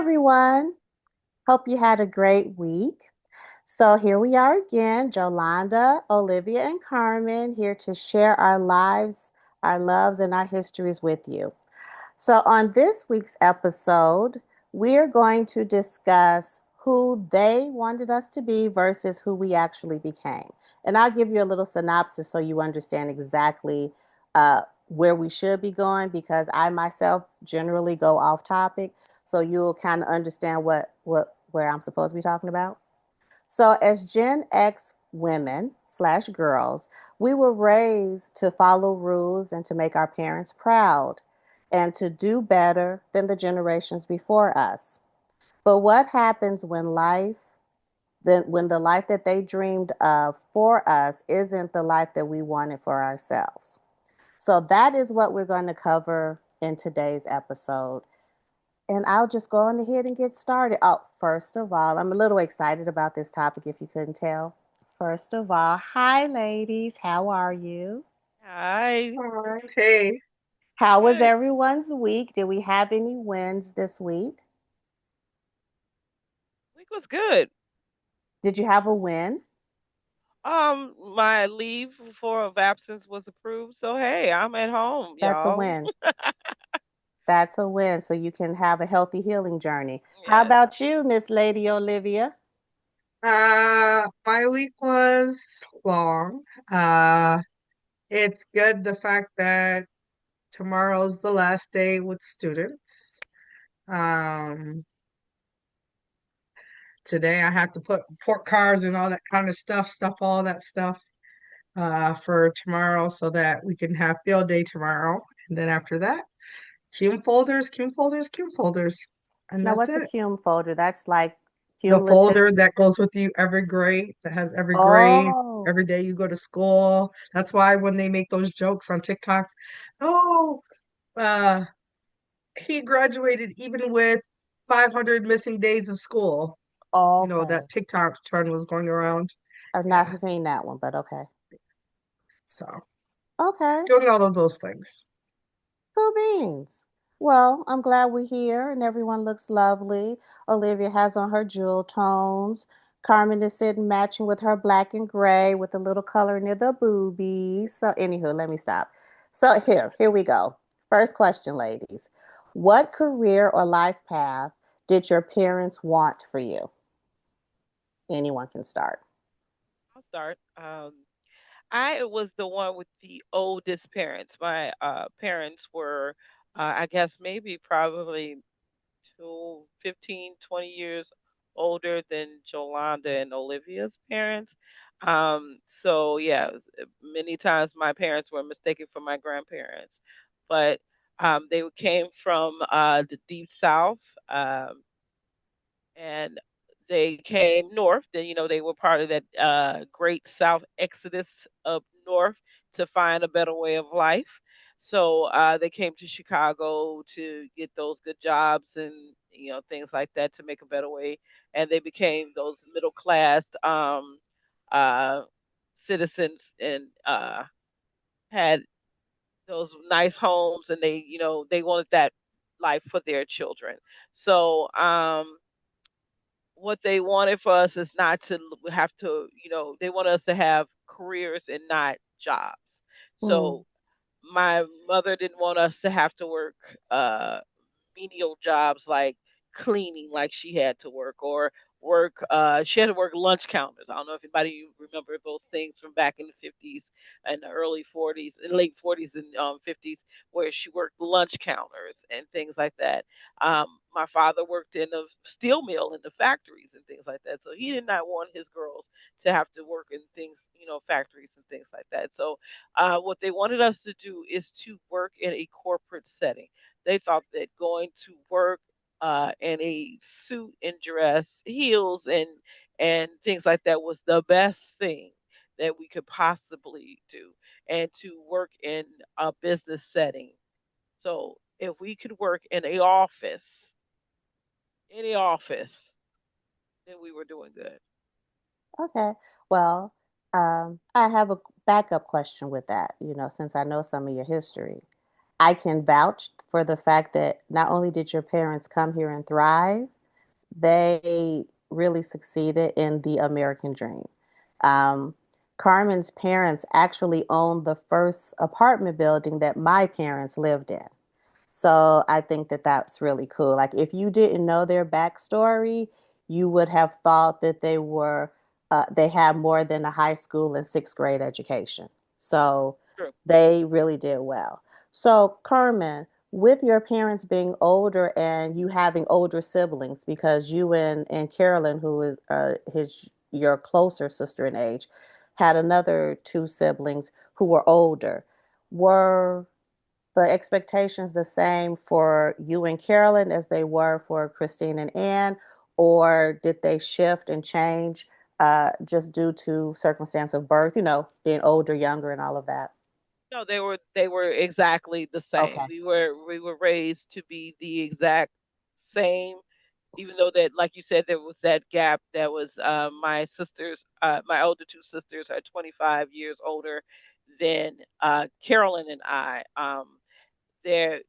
everyone. Hope you had a great week. So, here we are again, Jolanda, Olivia, and Carmen, here to share our lives, our loves, and our histories with you. So, on this week's episode, we're going to discuss who they wanted us to be versus who we actually became. And I'll give you a little synopsis so you understand exactly where we should be going because I myself generally go off topic. So you'll kind of understand where I'm supposed to be talking about. So, as Gen X women slash girls, we were raised to follow rules and to make our parents proud and to do better than the generations before us. But what happens when the life that they dreamed of for us isn't the life that we wanted for ourselves? So that is what we're going to cover in today's episode. And I'll just go on ahead and get started. Oh, first of all, I'm a little excited about this topic if you couldn't tell. First of all, hi ladies, how are you? Hi. All right. Hey, How was Good. everyone's week? Did we have any wins this week? Week was good. Did you have a win? My leave for of absence was approved, so hey, I'm at home, That's a y'all. win. That's a win. So you can have a healthy healing journey. How Yes. about you, Miss Lady Olivia? my week was long. Uh, it's good the fact that tomorrow's the last day with students. Um, today I have to put report cards and all that kind of stuff, all that stuff, for tomorrow so that we can have field day tomorrow. And then after that, cum folders, and Now, that's what's a it. cum folder? That's like The cumulative. folder that goes with you every grade, that has every grade, every Oh, day you go to school. That's why when they make those jokes on TikToks, oh, uh, he graduated even with 500 missing days of school. okay. That TikTok trend was going around. I've not Yeah. seen that one, but okay. So Okay. doing all of those things. Cool beans. Well, I'm glad we're here and everyone looks lovely. Olivia has on her jewel tones. Carmen is sitting matching with her black and gray with a little color near the boobies. So, anywho, let me stop. So, here we go. First question, ladies. What career or life path did your parents want for you? Anyone can start. I'll start. I was the one with the oldest parents. My parents were, I guess, maybe probably 15, 20 years older than Jolanda and Olivia's parents. So yeah, many times my parents were mistaken for my grandparents, but they came from the deep south, um, and they came north. Then they were part of that great South exodus up north to find a better way of life. So they came to Chicago to get those good jobs and things like that to make a better way, and they became those middle class uh, citizens and had those nice homes, and they wanted that life for their children. So what they wanted for us is not to have to, they want us to have careers and not jobs. Mm, So my mother didn't want us to have to work menial jobs like cleaning like she had to work, or work she had to work lunch counters. I don't know if anybody you remember those things from back in the 50s and the early 40s and late 40s and 50s, where she worked lunch counters and things like that. My father worked in a steel mill in the factories and things like that, so he did not want his girls to have to work in things, factories and things like that. So what they wanted us to do is to work in a corporate setting. They thought that going to work in a suit and dress, heels and things like that was the best thing that we could possibly do, and to work in a business setting. So if we could work in a office, any office, then we were doing good. okay. Well, I have a backup question with that, since I know some of your history. I can vouch for the fact that not only did your parents come here and thrive, they really succeeded in the American dream. Um, Carmen's parents actually owned the first apartment building that my parents lived in. So I think that that's really cool. Like if you didn't know their backstory, you would have thought that they had more than a high school and sixth grade education. So True. they really did well. So Carmen, with your parents being older and you having older siblings, because you and Carolyn, who is his your closer sister in age, had another two siblings who were older. Were the expectations the same for you and Carolyn as they were for Christine and Ann, or did they shift and change just due to circumstance of birth, being older, younger, and all of that? No, they were exactly the same. Okay. We were raised to be the exact same, even though that, like you said, there was that gap. That was my sisters. My older two sisters are 25 years older than Carolyn and I. Their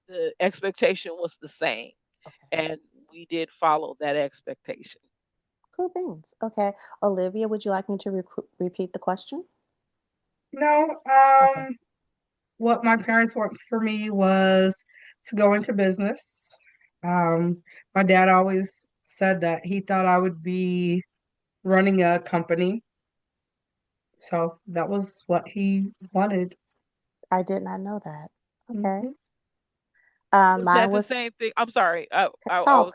The expectation was the same, Okay. and we did follow that expectation. Cool beans. Okay. Olivia, would you like me to repeat the question? No, Okay. what my parents wanted for me was to go into business. My dad always said that he thought I would be running a company. So that was what he wanted. I did not know that. Okay. Mhm. Was Mine that the was same thing? I'm sorry. talk.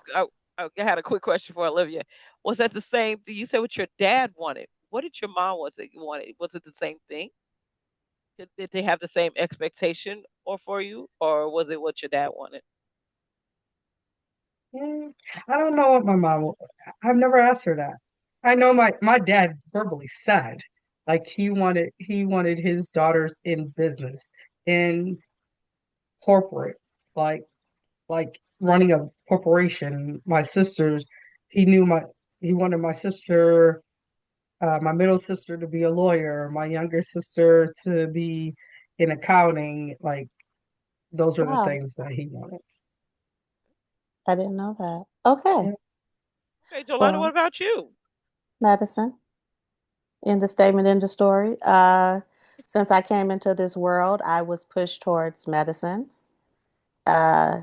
I had a quick question for Olivia. Was that the same thing you said what your dad wanted? What did your mom was it wanted? Was it the same thing? Did they have the same expectation or for you, or was it what your dad wanted? Mm, I don't know what my mom. I've never asked her that. I know my dad verbally said like he wanted his daughters in business in corporate, like like running a corporation. My sisters, he knew my he wanted my sister, my middle sister to be a lawyer, my younger sister to be in accounting. Like those are the Wow. things that he wanted. I didn't know that. Okay. Yeah. Okay, Jolanda, what Well, about you? medicine. In the statement, in the story. Since I came into this world, I was pushed towards medicine uh,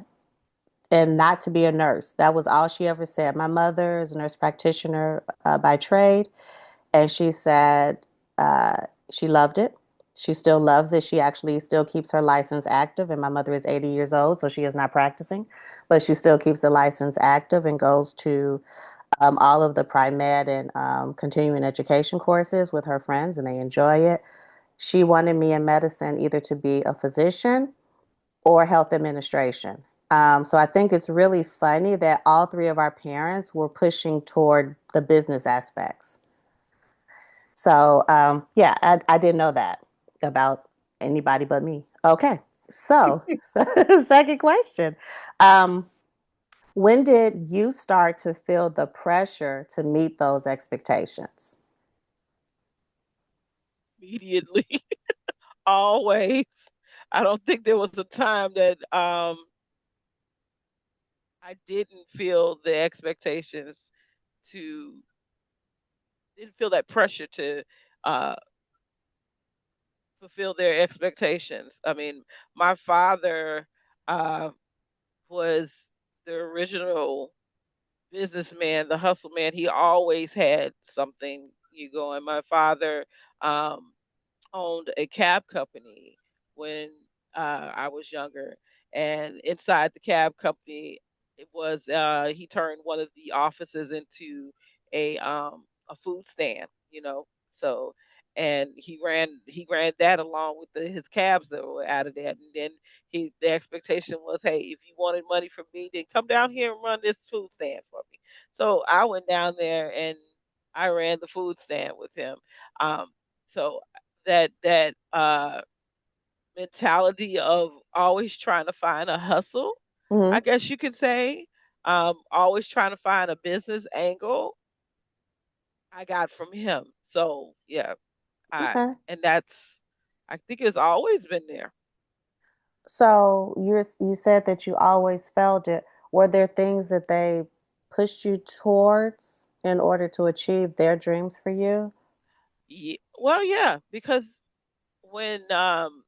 and not to be a nurse. That was all she ever said. My mother is a nurse practitioner by trade, and she said she loved it. She still loves it. She actually still keeps her license active, and my mother is 80 years old, so she is not practicing, but she still keeps the license active and goes to all of the pri-med and continuing education courses with her friends, and they enjoy it. She wanted me in medicine either to be a physician or health administration. So I think it's really funny that all three of our parents were pushing toward the business aspects. So yeah, I didn't know that about anybody but me. Okay, so, second question. Um, when did you start to feel the pressure to meet those expectations? Immediately, always. I don't think there was a time that I didn't feel the expectations to didn't feel that pressure to uh fulfill their expectations. I mean, my father uh was the original businessman, the hustle man. He always had something you going. My father um owned a cab company when I was younger, and inside the cab company, it was he turned one of the offices into a food stand, So, and he ran that along with his cabs that were out of that, and then the expectation was, hey, if you wanted money from me, then come down here and run this food stand for me. So I went down there and I ran the food stand with him. So that mentality of always trying to find a hustle, I Hmm. guess you could say, always trying to find a business angle, I got from him. So yeah, I Okay. and that's I think it's always been there. So you said that you always felt it. Were there things that they pushed you towards in order to achieve their dreams for you? Well, yeah, because when um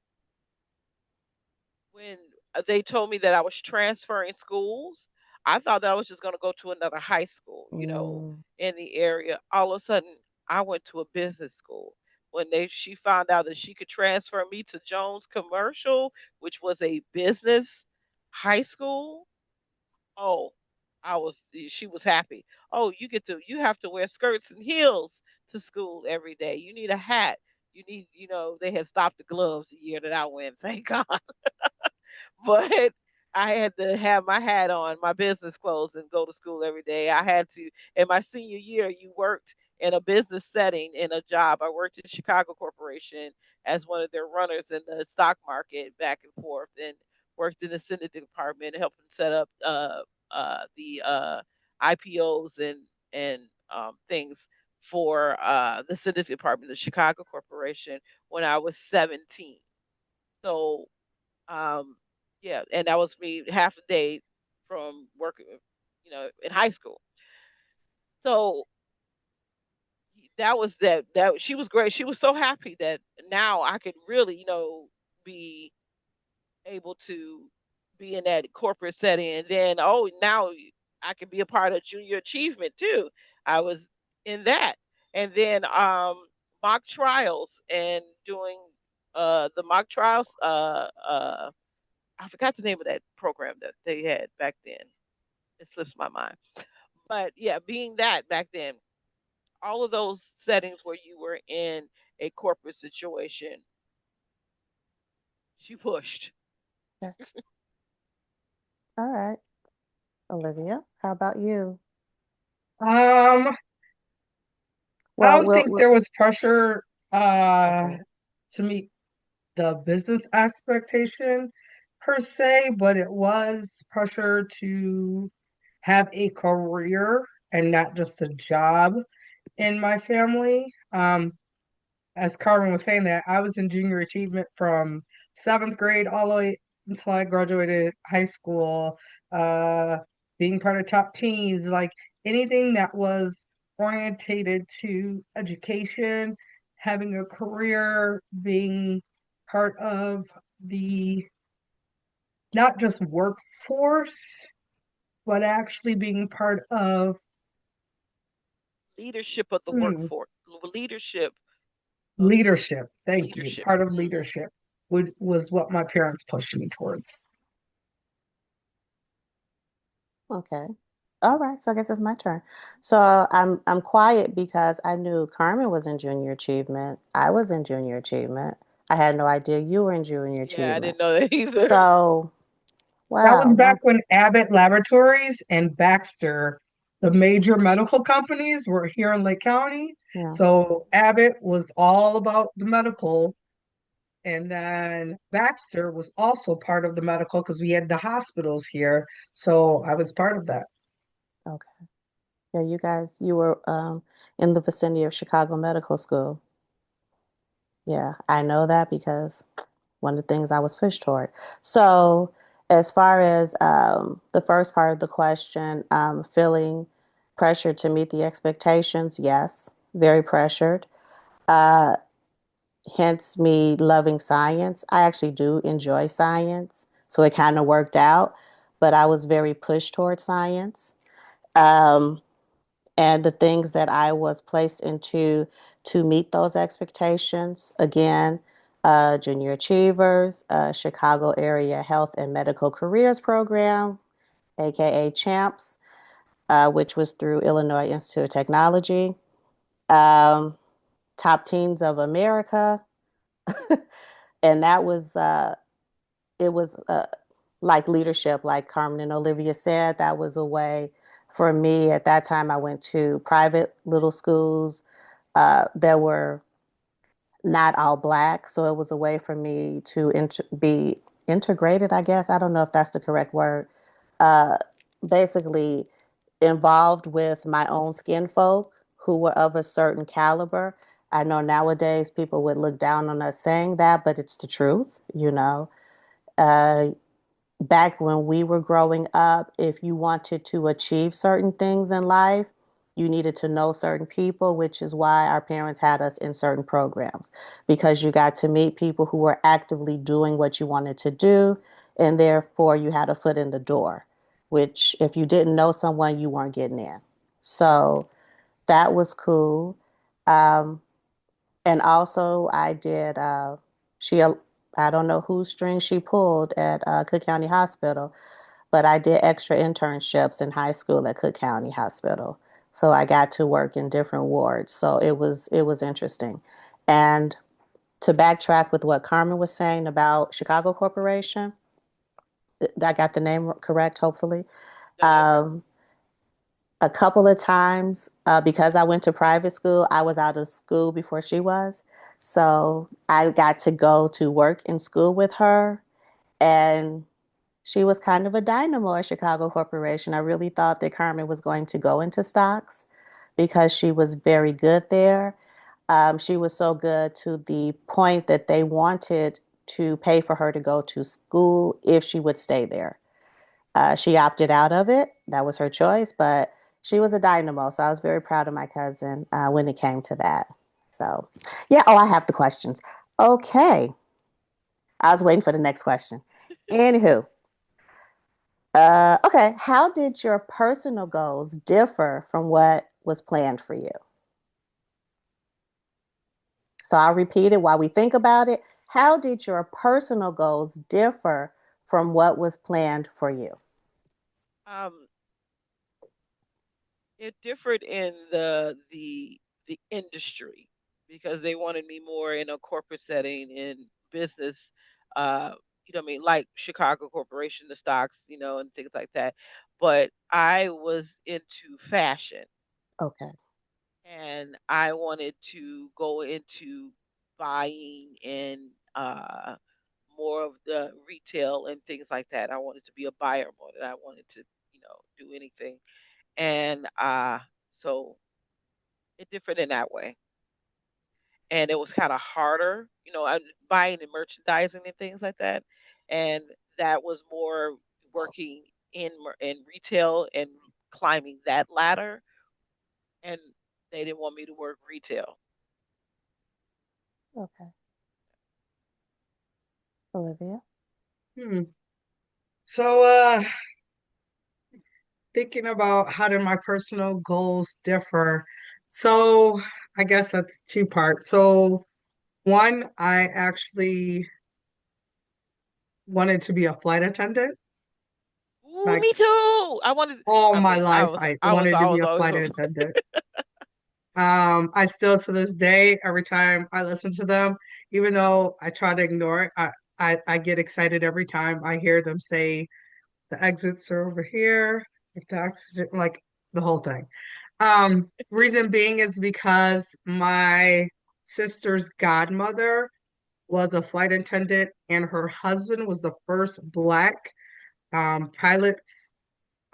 when they told me that I was transferring schools, I thought that I was just going to go to another high school, Mm, in the area. All of a sudden, I went to a business school. When she found out that she could transfer me to Jones Commercial, which was a business high school, oh, she was happy. Oh, you have to wear skirts and heels to school every day. You need a hat. You need, they had stopped the gloves the year that I went. Thank God. But I had to have my hat on, my business clothes, and go to school every day. I had to, in my senior year, you worked in a business setting in a job. I worked in Chicago Corporation as one of their runners in the stock market back and forth, and worked in the syndicate department, helping set up the IPOs and things for the syndicate department of the Chicago Corporation when I was 17. So um, yeah, and that was me half a day from working, in high school. So that was that she was great. She was so happy that now I could really, be able to be in that corporate setting. And then, oh, now I can be a part of junior achievement too. I was in that. And then mock trials and doing the mock trials I forgot the name of that program that they had back then. It slips my mind. But yeah, being that back then, all of those settings where you were in a corporate situation, she pushed. okay. All right. Olivia, how about you? Um, I Well, don't think there was pressure okay. to meet the business expectation per se, but it was pressure to have a career and not just a job in my family. As Carmen was saying that, I was in junior achievement from seventh grade all the way until I graduated high school, uh, being part of top teens, like anything that was orientated to education, having a career, being part of the not just workforce, but actually being part of Leadership of the hmm, workforce, leadership of leadership. Thank you. leadership. Part of Hmm. leadership was what my parents pushed me towards. Okay. All right. So I guess it's my turn. So I'm quiet because I knew Carmen was in junior achievement. I was in junior achievement. I had no idea you were in junior Yeah, I achievement. didn't know that either. So That was wow, back when Abbott Laboratories and Baxter, the major medical companies, were here in Lake County. yeah. So Abbott was all about the medical, and then Baxter was also part of the medical because we had the hospitals here. So I was part of that. Okay. Yeah, you guys, you were in the vicinity of Chicago Medical School. Yeah, I know that because one of the things I was pushed toward. So, as far as the first part of the question, feeling pressured to meet the expectations, yes, very pressured. Uh, Hence me loving science. I actually do enjoy science, so it kind of worked out, but I was very pushed towards science. Um, and the things that I was placed into to meet those expectations. Again, Junior Achievers, Chicago Area Health and Medical Careers Program, aka CHAMPS, which was through Illinois Institute of Technology, um, Top Teens of America, and that was it was like leadership, like Carmen and Olivia said. That was a way for me at that time. I went to private little schools that were not all black, so it was a way for me to be integrated. I guess I don't know if that's the correct word. Uh, Basically, involved with my own skin folk who were of a certain caliber. I know nowadays people would look down on us saying that, but it's the truth. Uh, back when we were growing up, if you wanted to achieve certain things in life, you needed to know certain people, which is why our parents had us in certain programs, because you got to meet people who were actively doing what you wanted to do, and therefore you had a foot in the door, which if you didn't know someone, you weren't getting in. So that was cool. Um, and also, I did, she, I don't know whose string she pulled at Cook County Hospital, but I did extra internships in high school at Cook County Hospital. So I got to work in different wards. So it was interesting. And to backtrack with what Carmen was saying about Chicago Corporation, I got the name correct, hopefully. No, you're correct. Um, a couple of times because I went to private school, I was out of school before she was. So I got to go to work in school with her. And she was kind of a dynamo at Chicago Corporation. I really thought that Carmen was going to go into stocks because she was very good there. She was so good to the point that they wanted to pay for her to go to school if she would stay there. She opted out of it. That was her choice, but she was a dynamo. So I was very proud of my cousin when it came to that. So, yeah. Oh, I have the questions. Okay. I was waiting for the next question. Anywho, okay. How did your personal goals differ from what was planned for you? So I'll repeat it while we think about it. How did your personal goals differ from what was planned for you? Um, it differed in the industry because they wanted me more in a corporate setting in business. Uh, you know what I mean, like Chicago Corporation, the stocks, and things like that. But I was into fashion, Okay. and I wanted to go into buying and more of the retail and things like that. I wanted to be a buyer more than I wanted to, do anything. And so it differed in that way. And it was kind of harder, buying and merchandising and things like that. And that was more working in retail and climbing that ladder. And they didn't want me to work retail. Okay. Olivia? Hmm. So, thinking about how did my personal goals differ? So, I guess that's two parts. So, one, I actually wanted to be a flight attendant. Ooh, Like me too. I wanted. all I my mean, I life, was. I I was. wanted to I be was a always. flight attendant. I still to this day, every time I listen to them, even though I try to ignore it, I get excited every time I hear them say the exits are over here. If the oxygen, like the whole thing. Reason being is because my sister's godmother was a flight attendant, and her husband was the first black pilot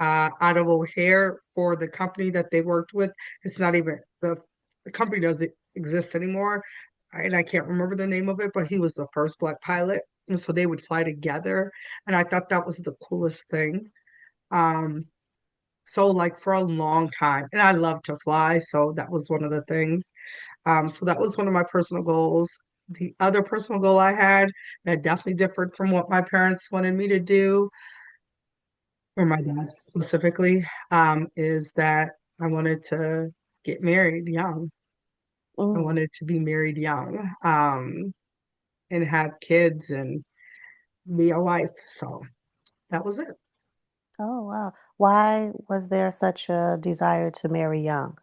out of O'Hare for the company that they worked with. It's not even the company doesn't exist anymore, and I can't remember the name of it, but he was the first black pilot, and so they would fly together, and I thought that was the coolest thing. Um, so like for a long time, and I love to fly, so that was one of the things. So that was one of my personal goals. The other personal goal I had that definitely differed from what my parents wanted me to do, or my dad specifically, is that I wanted to get married young. I Mm. wanted to be married young, and have kids and be a wife. So that was it. Oh, wow. Why was there such a desire to marry young?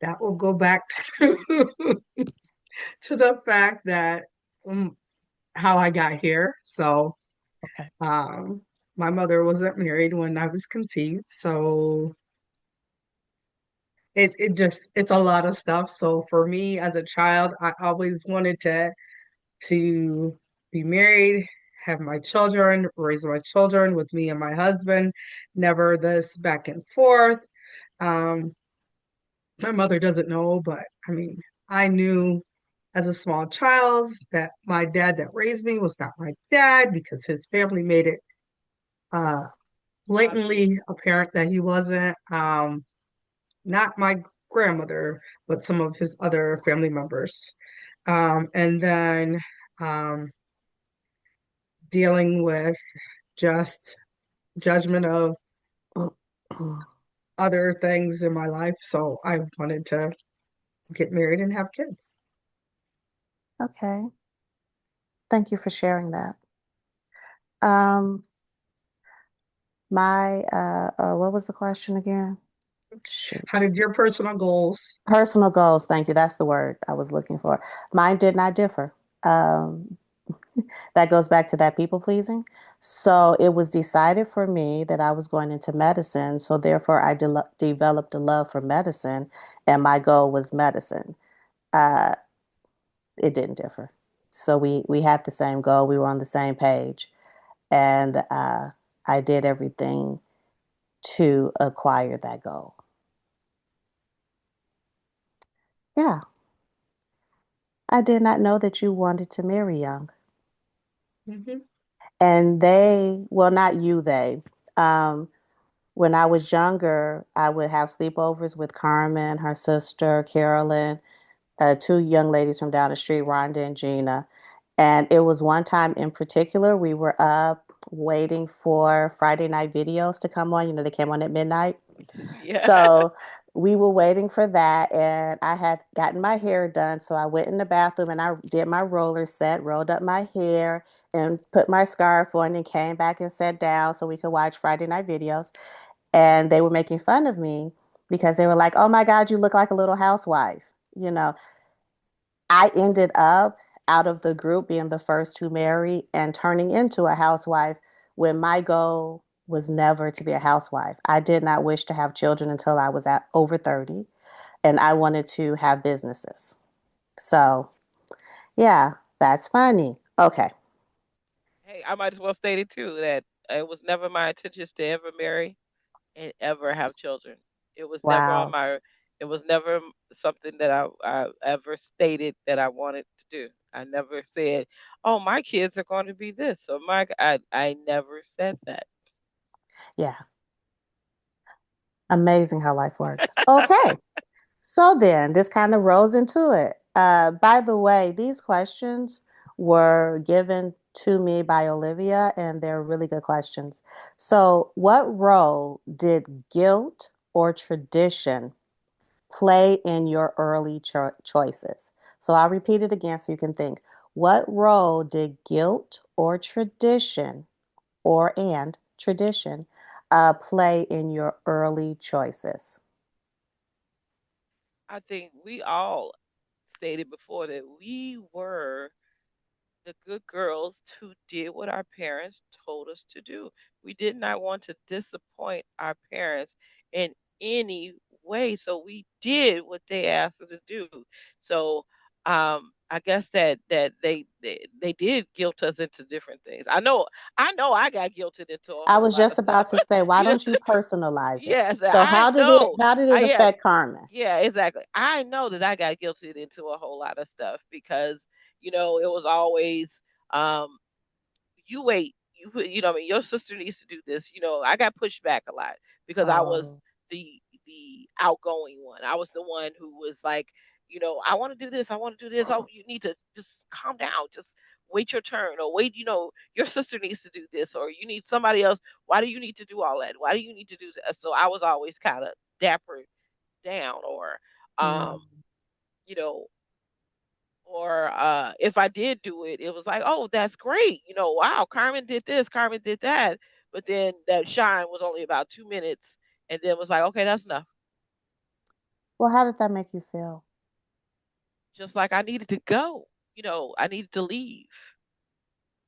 That will go back to, to the fact that how I got here. So, Okay. um, my mother wasn't married when I was conceived. So it's a lot of stuff. So for me as a child, I always wanted to be married, have my children, raise my children with me and my husband, never this back and forth. Um, my mother doesn't know, but I mean, I knew as a small child that my dad that raised me was not my dad because his family made it uh, Obvious. blatantly apparent that he wasn't. Not my grandmother, but some of his other family members. And then um, dealing with just judgment of other things in my life. So I wanted to get married and have kids. Okay. Thank you for sharing that. Um, what was the question again? How Shoot. did your personal goals? Personal goals. Thank you. That's the word I was looking for. Mine did not differ. Um, that goes back to that people pleasing. So it was decided for me that I was going into medicine. So therefore, I developed a love for medicine, and my goal was medicine. Uh, it didn't differ. So we had the same goal. We were on the same page, and I did everything to acquire that goal. Yeah, I did not know that you wanted to marry young. Hmm. And they, well, not you, they. Um, when I was younger, I would have sleepovers with Carmen, her sister, Carolyn, two young ladies from down the street, Rhonda and Gina. And it was one time in particular, we were up waiting for Friday night videos to come on. You know, they came on at midnight. Yeah. So we were waiting for that, and I had gotten my hair done. So I went in the bathroom and I did my roller set, rolled up my hair, and put my scarf on, and came back and sat down so we could watch Friday night videos. And they were making fun of me because they were like, "Oh my God, you look like a little housewife." You know, I ended up out of the group being the first to marry and turning into a housewife when my goal was never to be a housewife. I did not wish to have children until I was at over 30, and I wanted to have businesses. So, yeah, that's funny. Okay. Hey, I might as well state it too that it was never my intentions to ever marry and ever have children. It was never on Wow. my. It was never something that I ever stated that I wanted to do. I never said, "Oh, my kids are going to be this," or my. I never said that. Yeah. Amazing how life works. Okay. So then, this kind of rolls into it. By the way, these questions were given to me by Olivia, and they're really good questions. So, what role did guilt or tradition play in your early choices? So, I'll repeat it again so you can think. What role did guilt or tradition, or and tradition, play in your early choices? I think we all stated before that we were the good girls who did what our parents told us to do. We did not want to disappoint our parents in any way, so we did what they asked us to do. So I guess that they did guilt us into different things. I know I got guilted into a I whole was lot just of stuff. about to say, why You know, don't you personalize it? yes, So I know. how did it Yeah, affect Carmen? yeah, exactly. I know that I got guilted into a whole lot of stuff because it was always um you wait, I mean, your sister needs to do this. I got pushed back a lot because I was Oh, the outgoing one. I was the one who was like, I want to do this, I want to do this. Oh, you need to just calm down, just wait your turn, or wait, your sister needs to do this, or you need somebody else. Why do you need to do all that? Why do you need to do that? So I was always kind of dapper down, or um, mm. you know, or if I did do it, it was like, oh, that's great. Wow, Carmen did this, Carmen did that. But then that shine was only about 2 minutes, and then was like, okay, that's enough. Well, how did that make you feel? Just like I needed to go. I needed to leave.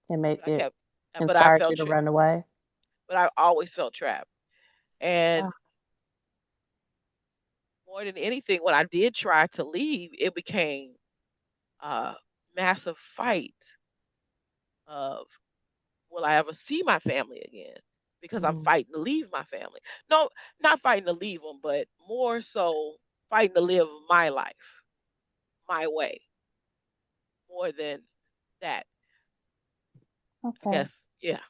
It made But I it kept, but I inspired you felt, to run away. but I always felt trapped. And Ah, more than anything, when I did try to leave, it became a massive fight of, will I ever see my family again? Because I'm mm. fighting to leave my family. No, not fighting to leave them, but more so fighting to live my life, my way. more than that. I Okay. guess, yeah.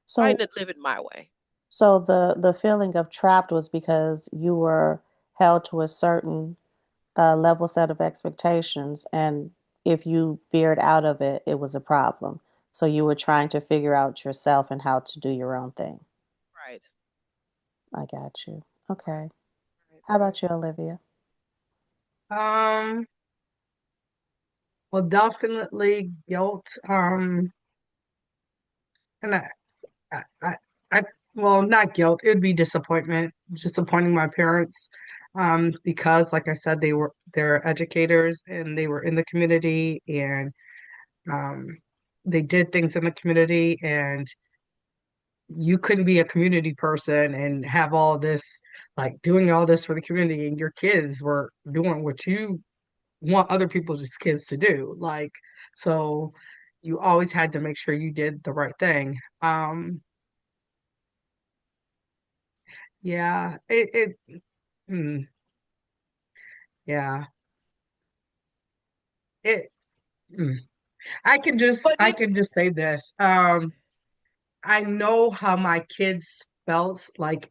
So Trying to live it my way. so the feeling of trapped was because you were held to a certain level set of expectations, and if you veered out of it, it was a problem. So you were trying to figure out yourself and how to do your own thing. Right, I got you. right, Okay. right, How right. about you, Olivia? Um, well, definitely guilt. And I, I, I, well, not guilt. It would be disappointment, disappointing my parents. Because, like I said, they're educators and they were in the community and um, they did things in the community, and you couldn't be a community person and have all this, like doing all this for the community, and your kids were doing what you want other people's kids to do. Like, so you always had to make sure you did the right thing. Yeah, mm, yeah, it, mm. But I it, can just say this. I know how my kids felt like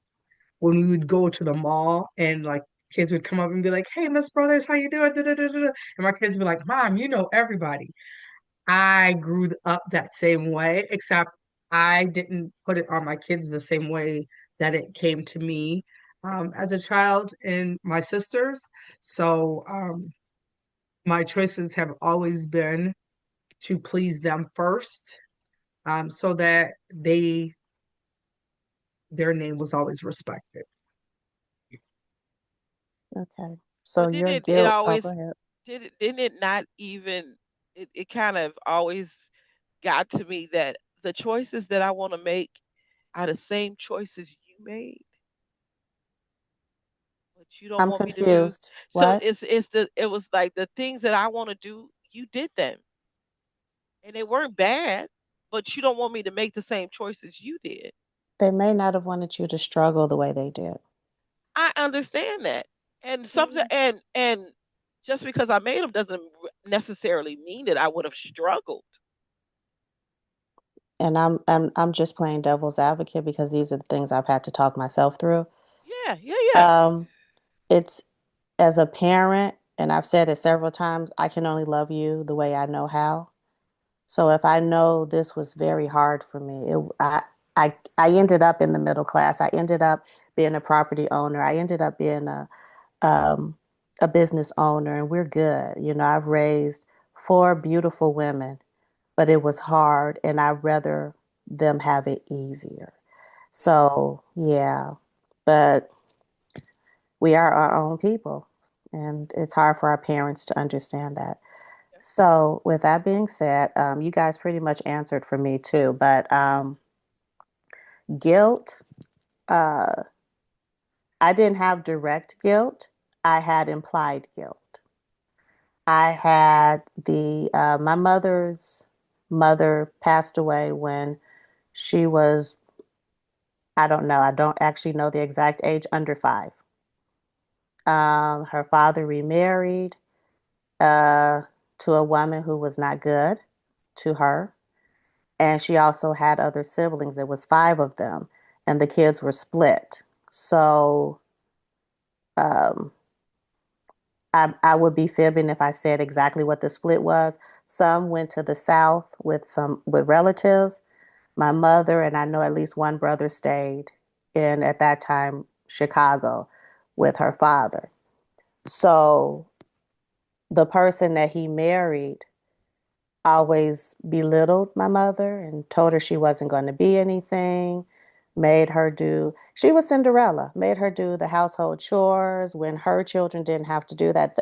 when we would go to the mall and like kids would come up and be like, "Hey, Miss Brothers, how you doing?" Da, da, da, da, da. And my kids would be like, "Mom, you know everybody." I grew up that same way, except I didn't put it on my kids the same way that it came to me as a child and my sisters. So my choices have always been to please them first, so that their name was always respected. Okay. So but your didn't it guilt, oh, always go ahead. didn't it not even it kind of always got to me that the choices that I want to make are the same choices you made, but you don't I'm want me to do. confused. So What? it was like the things that I want to do, you did them, and they weren't bad, but you don't want me to make the same choices you did. They may not have wanted you to struggle the way they did. I understand that, and something Mm. and just because I made them doesn't necessarily mean that I would have struggled. And I'm just playing devil's advocate because these are the things I've had to talk myself through. Yeah, yeah, yeah. Um, it's as a parent, and I've said it several times, I can only love you the way I know how. So if I know this was very hard for me, I ended up in the middle class. I ended up being a property owner. I ended up being um, a business owner, and we're good. You know, I've raised four beautiful women, but it was hard, and I'd rather them have it easier. Yeah. So yeah, but we are our own people, and it's hard for our parents to understand that. Yeah. So, with that being said, you guys pretty much answered for me too, but guilt, uh, I didn't have direct guilt, I had implied guilt. I had my mother's mother passed away when she was, I don't know, I don't actually know the exact age, under 5. Her father remarried uh, to a woman who was not good to her. And she also had other siblings. It was 5 of them, and the kids were split. So um, I would be fibbing if I said exactly what the split was. Some went to the south with some with relatives. My mother and I know at least one brother stayed in at that time Chicago with her father. So the person that he married always belittled my mother and told her she wasn't going to be anything, made her do, she was Cinderella, made her do the household chores when her children didn't have to do that.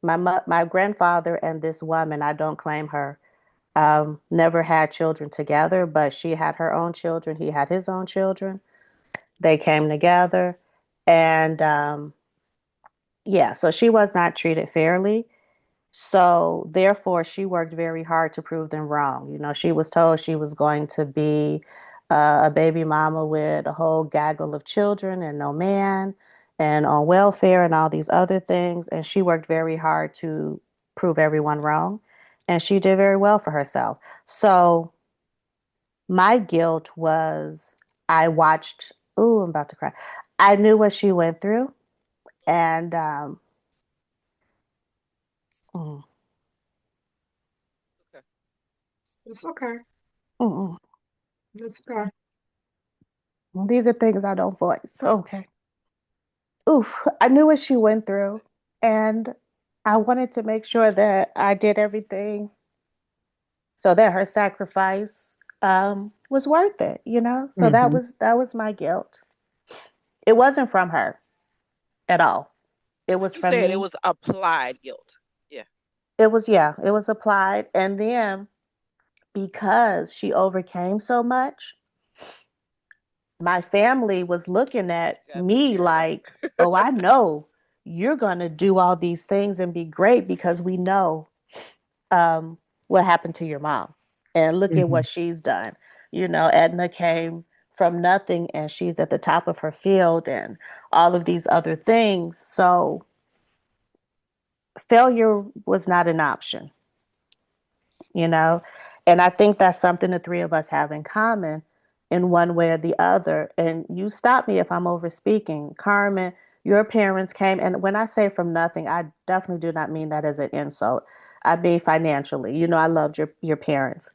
My grandfather and this woman, I don't claim her, never had children together, but she had her own children. He had his own children. They came together. And yeah, so she was not treated fairly. So therefore, she worked very hard to prove them wrong. You know, she was told she was going to be a baby mama with a whole gaggle of children and no man and on welfare and all these other things. And she worked very hard to prove everyone wrong. And she did very well for herself. So my guilt was I watched, ooh, I'm about to cry. I knew what she went through. And mm, Okay. It's okay. mm, It's okay. these are things I don't voice. Okay. Oof, I knew what she went through. And I wanted to make sure that I did everything so that her sacrifice was worth it, you know? So Hmm. that was my guilt. It wasn't from her at all. It But was you from said it me. was applied guilt. Yeah. It was, yeah, it was applied. And then because she overcame so much, my family was looking at Got to me carry on. like, oh, I know you're going to do all these things and be great because we know what happened to your mom. And look at Hmm. what she's done. You know, Edna came from nothing and she's at the top of her field and all of these other things. So failure was not an option, you know? And I think that's something the three of us have in common in one way or the other. And you stop me if I'm over speaking. Carmen, your parents came, and when I say from nothing, I definitely do not mean that as an insult. I mean financially. You know, I loved your parents.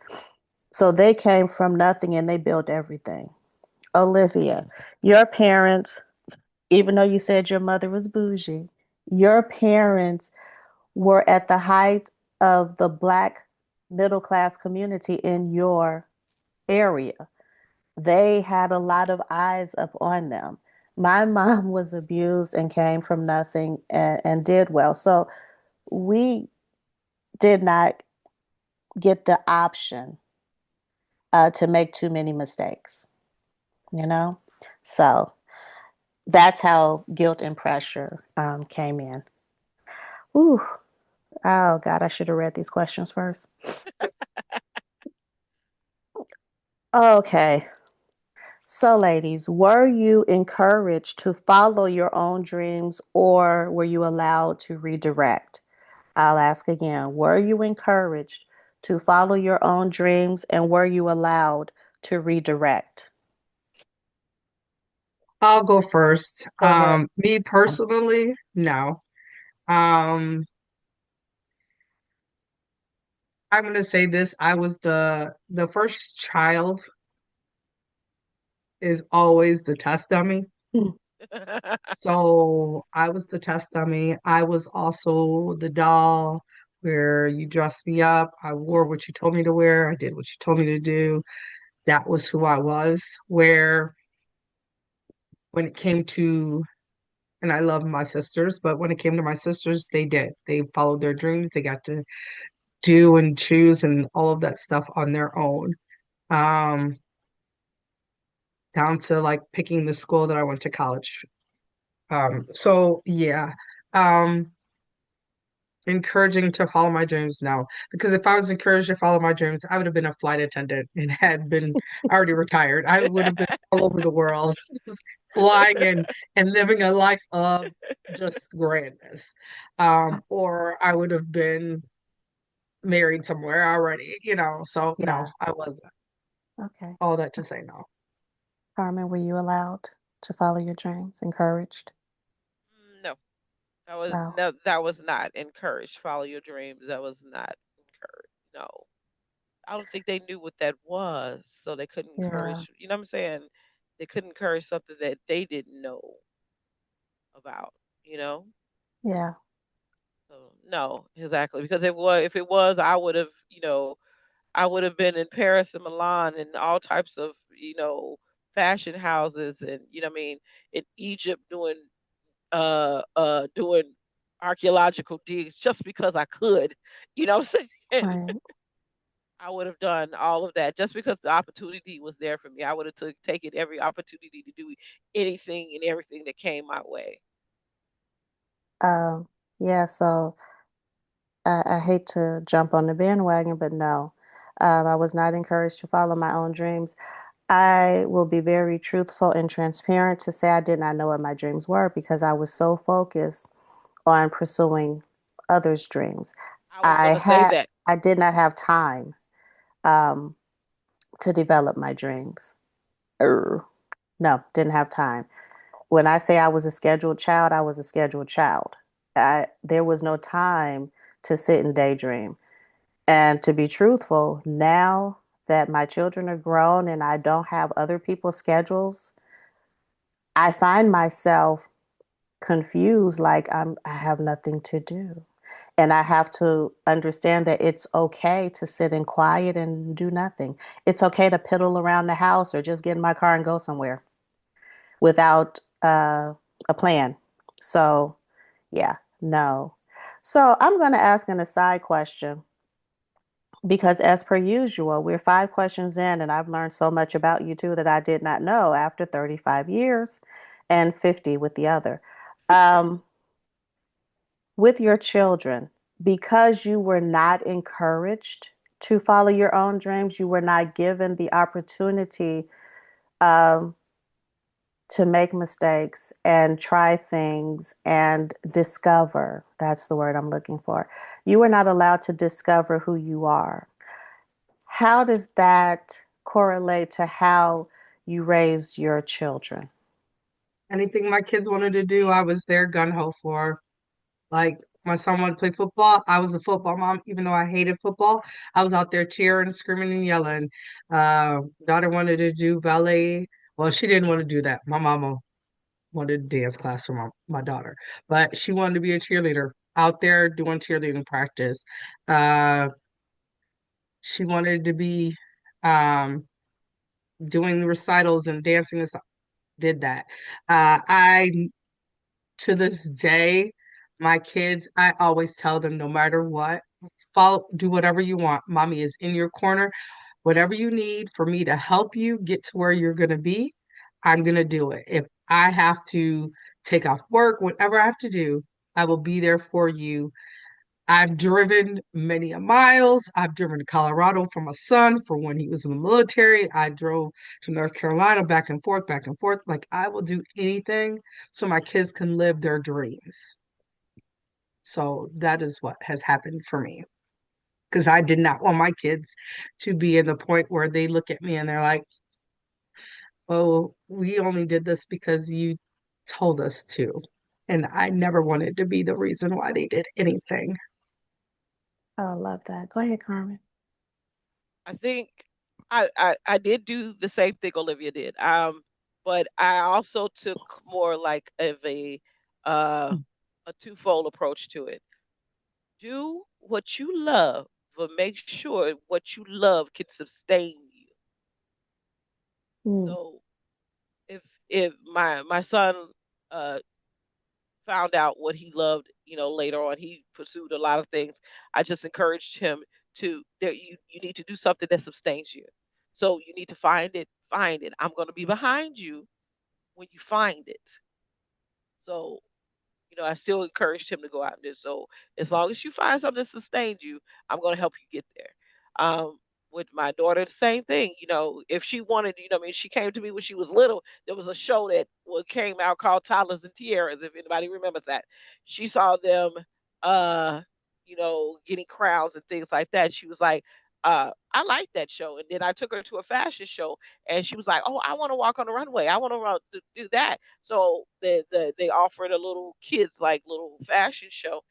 So they came from nothing and they built everything. Olivia, your parents, even though you said your mother was bougie, your parents were at the height of the Black middle class community in your area. They had a lot of eyes up on them. My mom was abused and came from nothing and did well. So we did not get the option to make too many mistakes, you know? So that's how guilt and pressure came in. Ooh, oh God, I should have read these questions first. Okay. So, ladies, were you encouraged to follow your own dreams or were you allowed to redirect? I'll ask again. Were you encouraged to follow your own dreams and were you allowed to redirect? I'll go first. Go ahead. Me personally, no. Um, I'm gonna say this. I was the first child is always the test dummy. So I was the test dummy. I was also the doll where you dressed me up. I wore what you told me to wear. I did what you told me to do. That was who I was. Where when it came to, and I love my sisters, but when it came to my sisters, they did. They followed their dreams. They got to do and choose and all of that stuff on their own. Um, Down to like picking the school that I went to college. So yeah. Um, Encouraging to follow my dreams, no. Because if I was encouraged to follow my dreams, I would have been a flight attendant and had been already retired. I would have been all over the world, just flying and living a life of just grandness. Or I would have been married somewhere already, so no, Yeah. I wasn't. Okay. All that to say no. Carmen, were you allowed to follow your dreams? Encouraged? No, that was Wow. no, that was not encouraged. Follow your dreams. That was not encouraged. No, I don't think they knew what that was, so they couldn't Yeah. encourage. You know what I'm saying? They couldn't encourage something that they didn't know about. You know? Yeah. So no, exactly. Because if it was, I would have. I would have been in Paris and Milan and all types of fashion houses and what I mean in Egypt doing archaeological digs just because I could. You know what I'm saying? Right. I would have done all of that just because the opportunity was there for me. I would have taken every opportunity to do anything and everything that came my way. Um, yeah, so I hate to jump on the bandwagon, but no, I was not encouraged to follow my own dreams. I will be very truthful and transparent to say I did not know what my dreams were because I was so focused on pursuing others' dreams. I was I going to say had that. I did not have time um, to develop my dreams. Er, no, didn't have time. When I say I was a scheduled child, I was a scheduled child. There was no time to sit and daydream. And to be truthful, now that my children are grown and I don't have other people's schedules, I find myself confused, like I have nothing to do. And I have to understand that it's okay to sit in quiet and do nothing. It's okay to piddle around the house or just get in my car and go somewhere without a plan. So, yeah, no. So, I'm going to ask an aside question because, as per usual, we're 5 questions in, and I've learned so much about you two that I did not know after 35 years and 50 with the other. Um, with your children, because you were not encouraged to follow your own dreams, you were not given the opportunity um, to make mistakes and try things and discover. That's the word I'm looking for. You were not allowed to discover who you are. How does that correlate to how you raise your children? Anything my kids wanted to do, I was there gun ho for. Like my son wanted to play football. I was the football mom, even though I hated football. I was out there cheering, screaming, and yelling. Daughter wanted to do ballet. Well, she didn't want to do that. My mama wanted dance class for my daughter, but she wanted to be a cheerleader out there doing cheerleading practice. Uh, she wanted to be um, doing recitals and dancing and stuff. Did that. I to this day, my kids, I always tell them no matter what, do whatever you want. Mommy is in your corner. Whatever you need for me to help you get to where you're going to be, I'm going to do it. If I have to take off work, whatever I have to do, I will be there for you. I've driven many a miles. I've driven to Colorado for my son for when he was in the military. I drove to North Carolina back and forth, back and forth. Like I will do anything so my kids can live their dreams. So that is what has happened for me. Because I did not want my kids to be in the point where they look at me and they're like, oh, we only did this because you told us to. And I never wanted to be the reason why they did anything. Oh, I love that. Go ahead, Carmen. I think I did do the same thing Olivia did. But I also took more like of a twofold approach to it. Do what you love, but make sure what you love can sustain you. Mm. So if my son uh found out what he loved, later on, he pursued a lot of things. I just encouraged him to that you need to do something that sustains you. So you need to find it. I'm going to be behind you when you find it. So I still encouraged him to go out and do so. As long as you find something that sustains you, I'm going to help you get there. With my daughter, the same thing. If she wanted, I mean, she came to me when she was little. There was a show that came out called Toddlers and Tiaras, if anybody remembers that. She saw them, uh, getting crowns and things like that. She was like, I like that show. And then I took her to a fashion show, and she was like, "Oh, I want to walk on the runway. I want to do that." So they offered a little kids like little fashion show,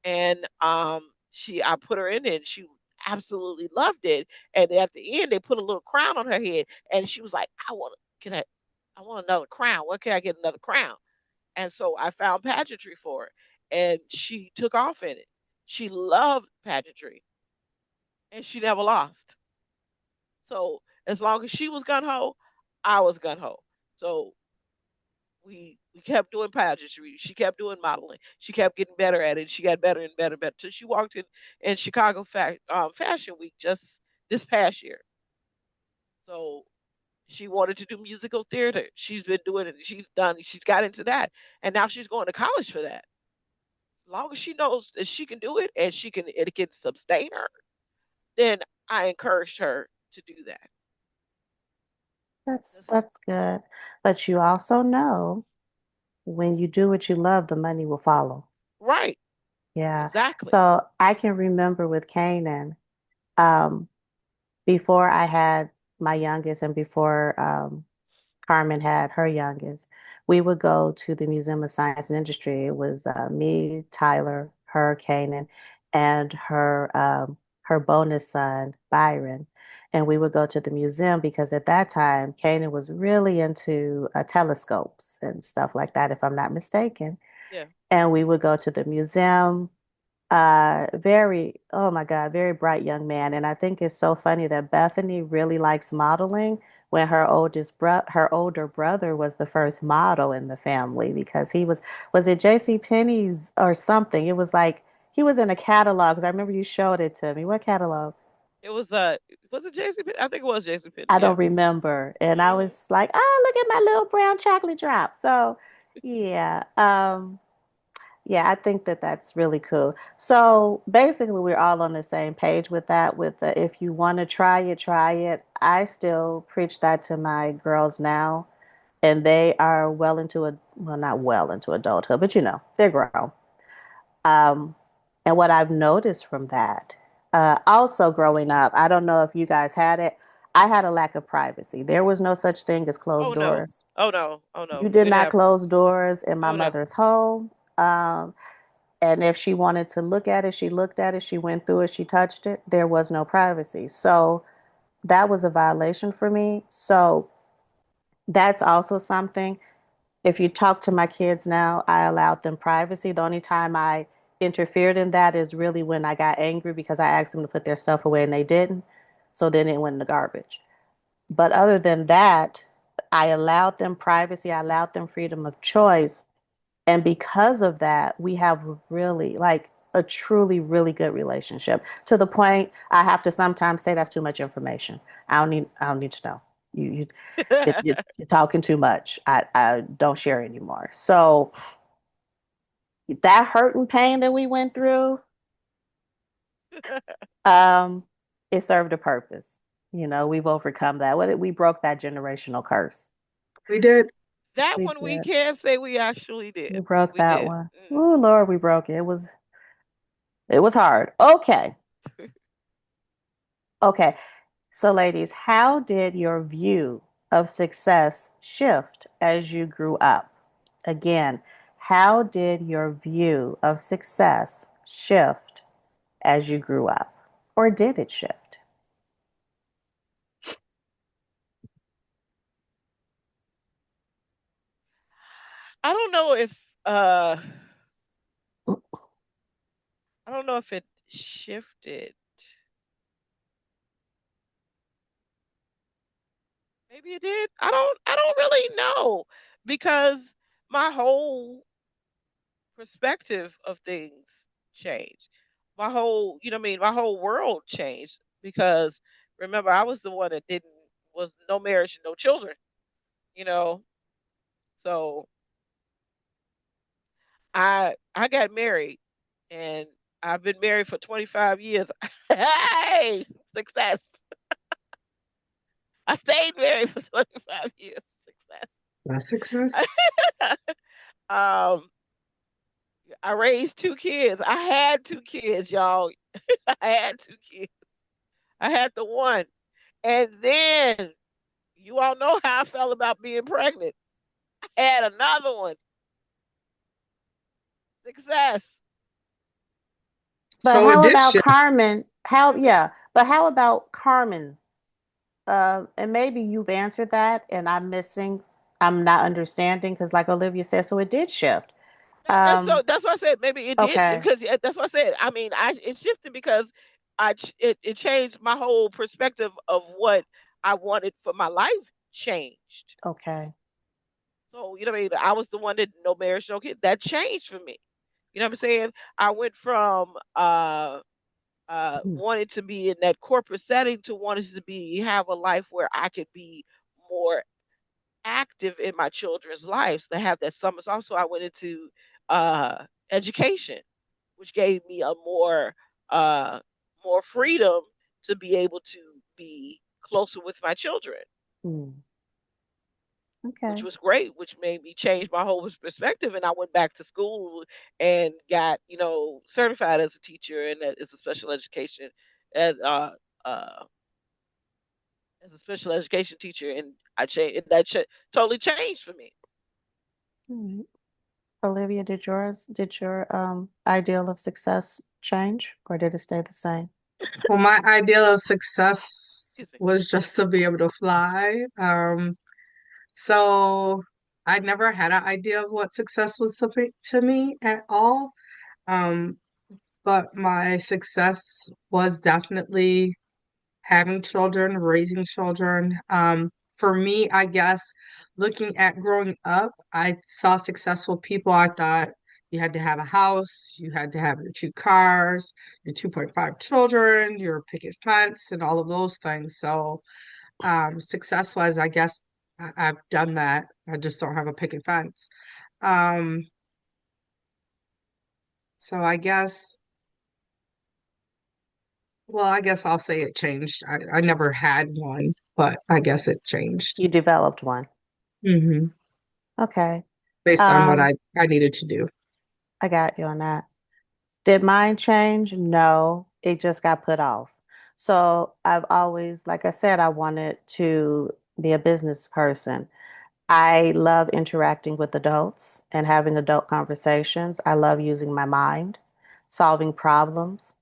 and I put her in it, and she absolutely loved it. And at the end, they put a little crown on her head, and she was like, I want another crown. Where can I get another crown?" And so I found pageantry for her, and she took off in it. She loved pageantry, and she never lost. So as long as she was gun ho, I was gun ho. So we kept doing pageantry. She kept doing modeling. She kept getting better at it. She got better and better and better. Till she walked in Chicago Fashion Week just this past year. So she wanted to do musical theater. She's been doing it. She's got into that. And now she's going to college for that. As long as she knows that she can do it and it can sustain her, then I encouraged her to do that. That's That's that's good. But you also know when you do what you love, the money will follow. right. Yeah. Exactly. So I can remember with Kanan, um, before I had my youngest and before Carmen had her youngest, we would go to the Museum of Science and Industry. It was me, Tyler, her, Kanan, and her bonus son, Byron. And we would go to the museum because at that time, Kanan was really into telescopes and stuff like that, if I'm not mistaken. Yeah. And we would go to the museum. Oh my God, very bright young man. And I think it's so funny that Bethany really likes modeling when her older brother was the first model in the family because was it J.C. Penney's or something? It was like he was in a catalog because I remember you showed it to me. What catalog? It was it Jason Pitt? I think it was Jason Pitt. I Yeah. don't remember. And I Hmm. was like, oh, look at my little brown chocolate drop. So yeah. Yeah, I think that that's really cool. So basically, we're all on the same page with that. With the, if you want to try it, try it. I still preach that to my girls now, and they are well, not well into adulthood, but they're grown. Um, and what I've noticed from that, also growing up, I don't know if you guys had it. I had a lack of privacy. There was no such thing as Oh closed no. doors. Oh no. Oh You no. We did didn't not have. close doors in my Oh no. mother's home. And if she wanted to look at it, she looked at it, she went through it, she touched it. There was no privacy. So that was a violation for me. So that's also something. If you talk to my kids now, I allowed them privacy. The only time I interfered in that is really when I got angry because I asked them to put their stuff away and they didn't. So then it went in the garbage. But other than that, I allowed them privacy, I allowed them freedom of choice. And because of that, we have really like a truly really good relationship to the point I have to sometimes say that's too much information. I don't need to know. You're talking too much. I don't share anymore. So that hurt and pain that we went through, um, it served a purpose. We've overcome that. We broke that generational curse. We did. That We one we did. can say we actually We did. broke We that did. one. Oh Lord, we broke it. It was hard. Okay. Mm. Okay. So, ladies, how did your view of success shift as you grew up? Again, how did your view of success shift as you grew up? Or did it shift? I don't know if uh I don't know if it shifted. Maybe it did. I don't really know because my whole perspective of things changed. My whole, you know what I mean, my whole world changed because remember I was the one that didn't was no marriage, no children, you know. So I got married and I've been married for 25 years. Hey, success. I stayed married for 25 years. That's success. Success. um I raised two kids. I had two kids, y'all. I had two kids. I had the one. And then you all know how I felt about being pregnant. I had another one. Success. But So it how did about shift. Carmen? Yeah, but how about Carmen? And maybe you've answered that and I'm not understanding because like Olivia said, so it did shift. So Um, that's why I said maybe it did okay, because that's what I said. I mean, I it shifted because it changed my whole perspective of what I wanted for my life changed. okay. So you know what I mean. I was the one that no marriage, no kid. That changed for me. You know what I'm saying? I went from Mm, wanted to be in that corporate setting to wanting to be have a life where I could be more active in my children's lives to have that summer. So also I went into education, which gave me a uh, more freedom to be able to be closer with my children. mm. which Okay. was great, which made me change my whole perspective. And I went back to school and got, certified as a teacher and as a special education, as uh as a special education teacher, and I changed. Totally changed for me. All right. Olivia, did your ideal of success change or did it stay the same? Well, my ideal of success Excuse me. was just to be able to fly. So I never had an idea of what success was to me at all. Um, but my success was definitely having children, raising children. For me, I guess looking at growing up, I saw successful people. I thought you had to have a house, you had to have your two cars, your 2.5 children, your picket fence, and all of those things. So, success-wise, I guess I've done that. I just don't have a picket fence. Um, so I guess, well, I guess I'll say it changed. I never had one, but I guess it changed. You developed one. Hmm. Okay. Based on what Um, I needed to do. I got you on that. Did mine change? No, it just got put off. So I've always, like I said, I wanted to be a business person. I love interacting with adults and having adult conversations. I love using my mind, solving problems.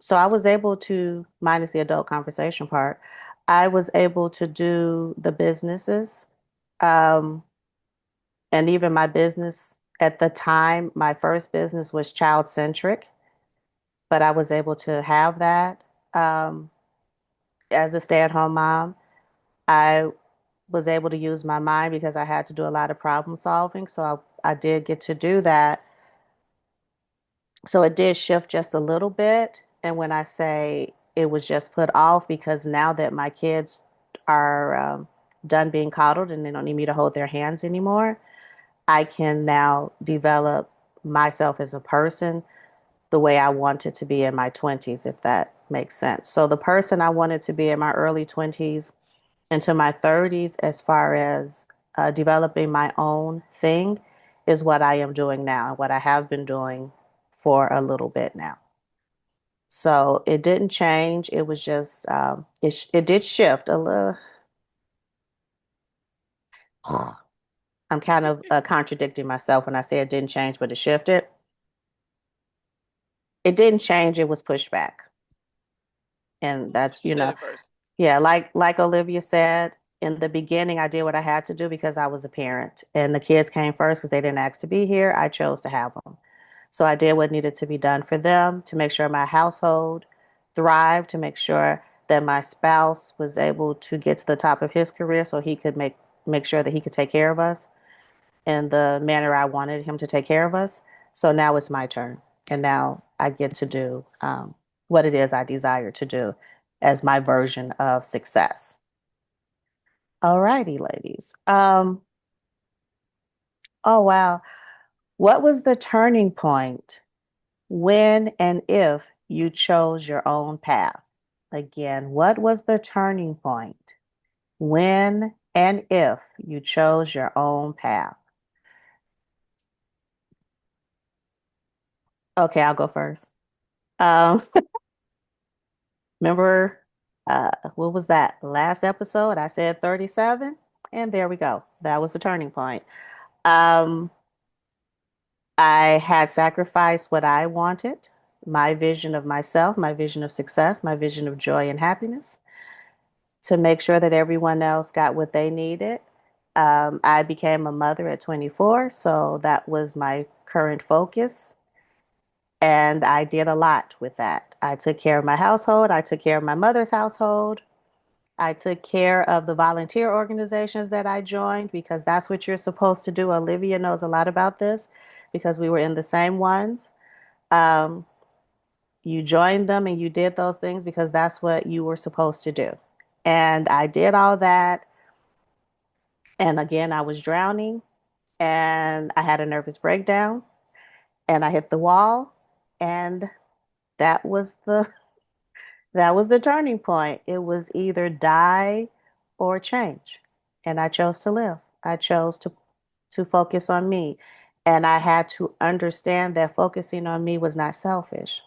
So I was able to, minus the adult conversation part, I was able to do the businesses. Um, and even my business at the time, my first business was child centric, but I was able to have that. Um, as a stay-at-home mom, I was able to use my mind because I had to do a lot of problem solving. So I did get to do that. So it did shift just a little bit. And when I say it was just put off, because now that my kids are done being coddled and they don't need me to hold their hands anymore, I can now develop myself as a person the way I wanted to be in my 20s, if that makes sense. So the person I wanted to be in my early 20s into my 30s, as far as developing my own thing, is what I am doing now, what I have been doing for a little bit now. So it didn't change. It was just, it did shift a little. I'm kind of contradicting myself when I say it didn't change, but it shifted. It didn't change. It was pushed back. And that's, You said it first. yeah, like Olivia said, in the beginning, I did what I had to do because I was a parent, and the kids came first because they didn't ask to be here. I chose to have them. So I did what needed to be done for them to make sure my household thrived, to make sure that my spouse was able to get to the top of his career so he could make sure that he could take care of us in the manner I wanted him to take care of us. So now it's my turn. And now I get to do what it is I desire to do as my version of success. All righty, ladies. Oh, wow. What was the turning point when and if you chose your own path? Again, what was the turning point when and if you chose your own path? Okay, I'll go first. Um, Remember, what was that last episode? I said 37, and there we go. That was the turning point. Um, I had sacrificed what I wanted, my vision of myself, my vision of success, my vision of joy and happiness to make sure that everyone else got what they needed. I became a mother at 24, so that was my current focus. And I did a lot with that. I took care of my household, I took care of my mother's household. I took care of the volunteer organizations that I joined because that's what you're supposed to do. Olivia knows a lot about this because we were in the same ones. Um, you joined them and you did those things because that's what you were supposed to do. And I did all that. And again, I was drowning and I had a nervous breakdown and I hit the wall. And that was the that was the turning point. It was either die or change. and I chose to live. I chose to focus on me. And I had to understand that focusing on me was not selfish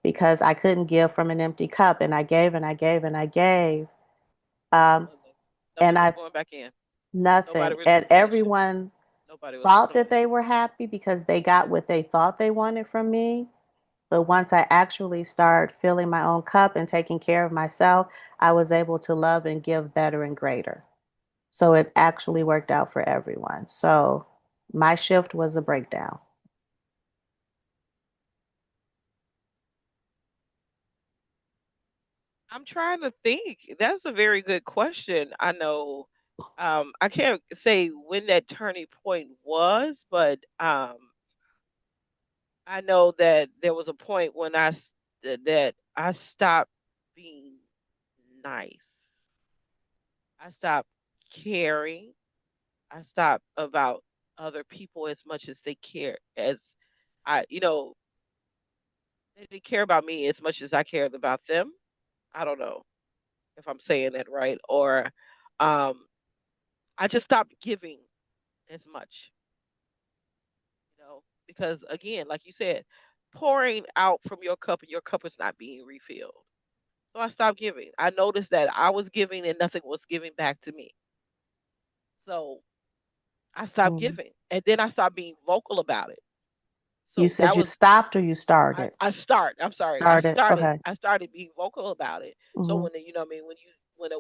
because I couldn't give from an empty cup. And I gave and I gave and I gave. Um, Well, and nothing was I, going back in. Nobody nothing. was And replenishing. everyone Nobody was thought that replenishing. they were happy because they got what they thought they wanted from me. But once I actually started filling my own cup and taking care of myself, I was able to love and give better and greater. So it actually worked out for everyone. So my shift was a breakdown. I'm trying to think. That's a very good question. I know, I can't say when that turning point was, but I know that there was a point when that I stopped being nice. I stopped caring. I stopped about other people as much as they care as I they didn't care about me as much as I cared about them. I don't know if I'm saying that right, or um, I just stopped giving as much, because again, like you said, pouring out from your cup and your cup is not being refilled. So I stopped giving. I noticed that I was giving and nothing was giving back to me. So I stopped Mm. giving. And then I stopped being vocal about it. You So said that you was stopped or you started? I'm sorry. Started. Okay. I started being vocal about it. So Hmm. you know what I mean,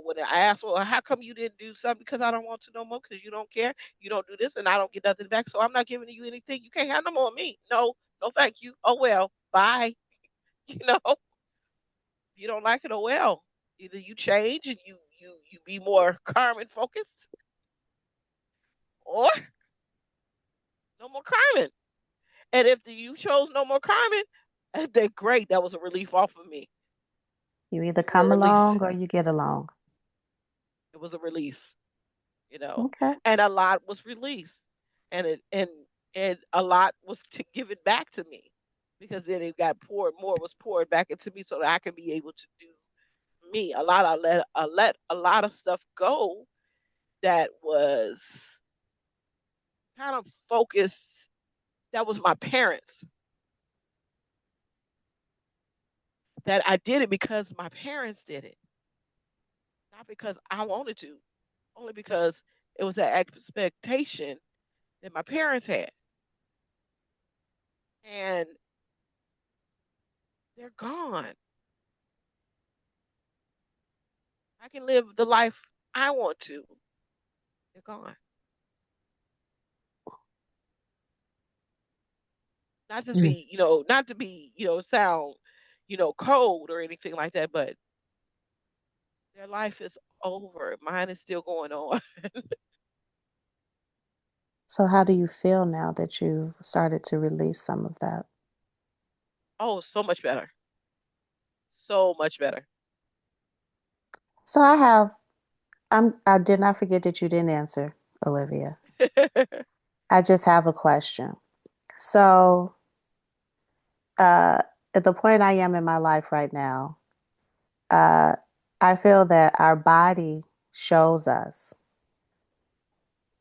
when I asked, well, how come you didn't do something? Because I don't want to no more, because you don't care, you don't do this, and I don't get nothing back. So I'm not giving you anything. You can't have no more of me. No, no thank you. Oh well, bye. You know, if you don't like it, oh well. Either you change and you be more Carmen focused, or no more Carmen. And if you chose no more Carmen, then great. That was a relief off of me. You either You were come released. along or you get along. It was a release, Okay. and a lot was released, and a lot was to give it back to me, because then it got poured more was poured back into me so that I could be able to do me. I let a lot of stuff go that was kind of focused. That was my parents. That I did it because my parents did it, not because I wanted to, only because it was that expectation that my parents had, and they're gone. I can live the life I want to. They're gone. Not to Mm. be, not to be, sound, cold or anything like that, but their life is over. Mine is still going on. So how do you feel now that you've started to release some of that? Oh, so much better. So much better. So I did not forget that you didn't answer, Olivia. I just have a question. So, uh, at the point I am in my life right now, uh, I feel that our body shows us